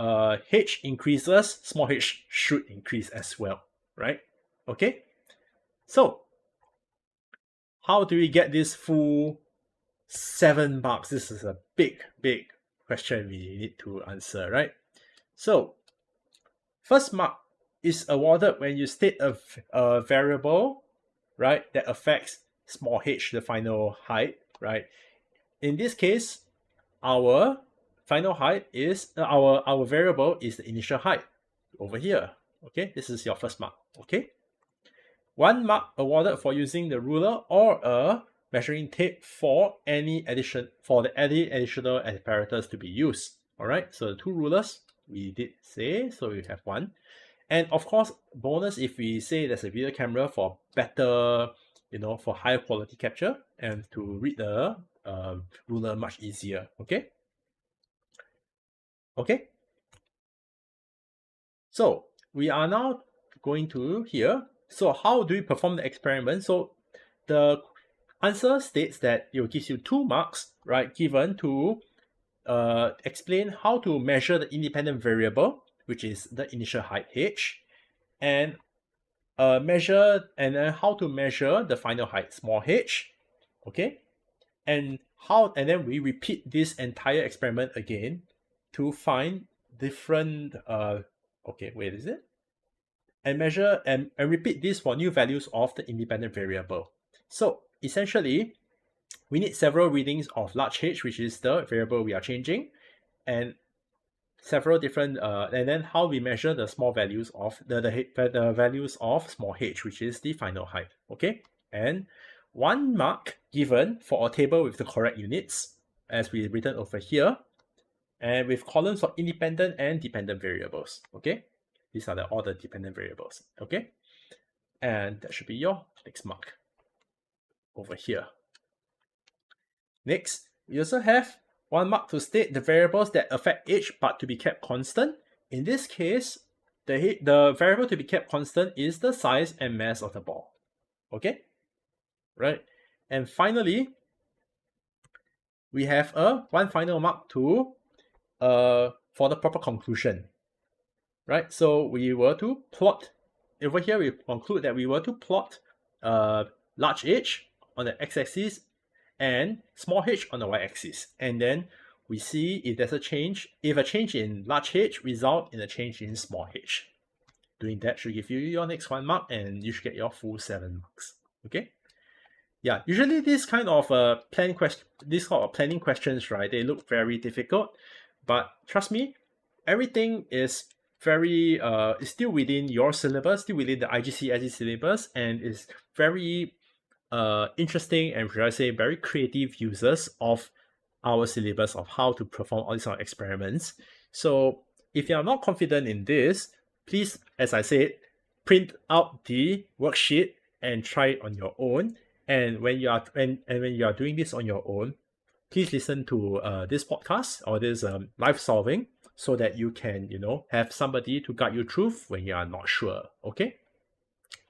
h increases, small h should increase as well, right? Okay, so how do we get this full 7 marks? This is a big question we need to answer, right? So first mark is awarded when you state a variable, right, that affects small h, the final height, right? In this case, our final height is our variable is the initial height over here. Okay, this is your first mark. Okay, 1 mark awarded for using the ruler or a measuring tape for any additional apparatus to be used. All right, so the 2 rulers we did say, so we have 1. And of course, bonus if we say there's a video camera for better, for higher quality capture and to read the ruler much easier. Okay. So we are now going to here. So how do we perform the experiment? So the answer states that it will give you 2 marks, right, given to explain how to measure the independent variable, which is the initial height h, and how to measure the final height small h. Okay, and then we repeat this entire experiment again to find different and measure and repeat this for new values of the independent variable. So essentially, we need several readings of large h, which is the variable we are changing, and several different and then how we measure the small values of the values of small h, which is the final height. Okay, and 1 mark given for a table with the correct units, as we written over here, and with columns of independent and dependent variables. Okay, these are all the dependent variables. Okay, and that should be your next mark over here. Next, we also have 1 mark to state the variables that affect h but to be kept constant. In this case, the variable to be kept constant is the size and mass of the ball. Okay, right? And finally, we have a 1 final mark to for the proper conclusion, right? So we were to plot over here. We conclude that we were to plot large h on the x-axis and small h on the y-axis, and then we see if there's a change. If a change in large h result in a change in small h. Doing that should give you your next 1 mark, and you should get your full 7 marks. Okay. Yeah, usually this kind of planning questions, right? They look very difficult, but trust me, everything is very is still within your syllabus, still within the IGCSE syllabus, and is very interesting and, should I say, very creative users of our syllabus of how to perform all these experiments. So if you are not confident in this, please, as I said, print out the worksheet and try it on your own. And when you are doing this on your own, please listen to this podcast or this live solving, so that you can have somebody to guide you through when you are not sure. Okay,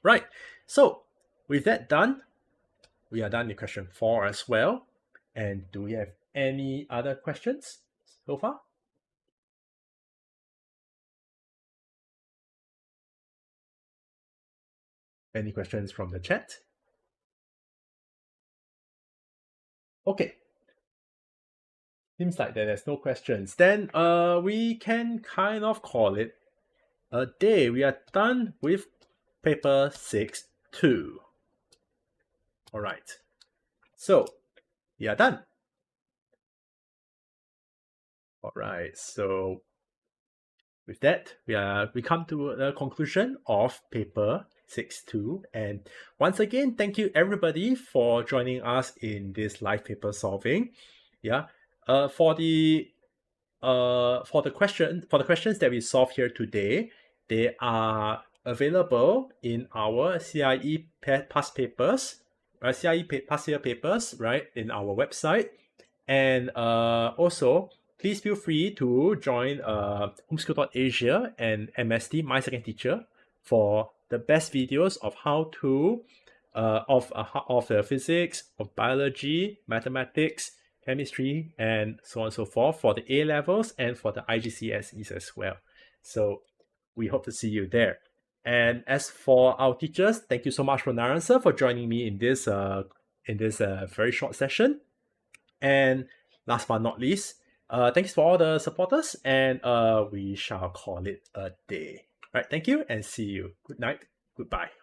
right. So with that done, we are done with question 4 as well. And do we have any other questions so far? Any questions from the chat? Okay. Seems like there's no questions. Then we can kind of call it a day. We are done with paper 6-2. All right. So we are done. All right. So with that, we come to the conclusion of paper 6-2. And once again, thank you everybody for joining us in this live paper solving. Yeah. For the questions that we solve here today, they are available in our CIE past papers, CIE past year papers, right, in our website. And also, please feel free to join Homeschool.Asia and MST, My Second Teacher, for the best videos of how to of the physics, of biology, mathematics, chemistry, and so on and so forth for the A levels and for the IGCSEs as well. So we hope to see you there. And as for our teachers, thank you so much, Naran sir, for joining me in this very short session. And last but not least, thanks for all the supporters, and we shall call it a day. All right, thank you and see you. Good night. Goodbye.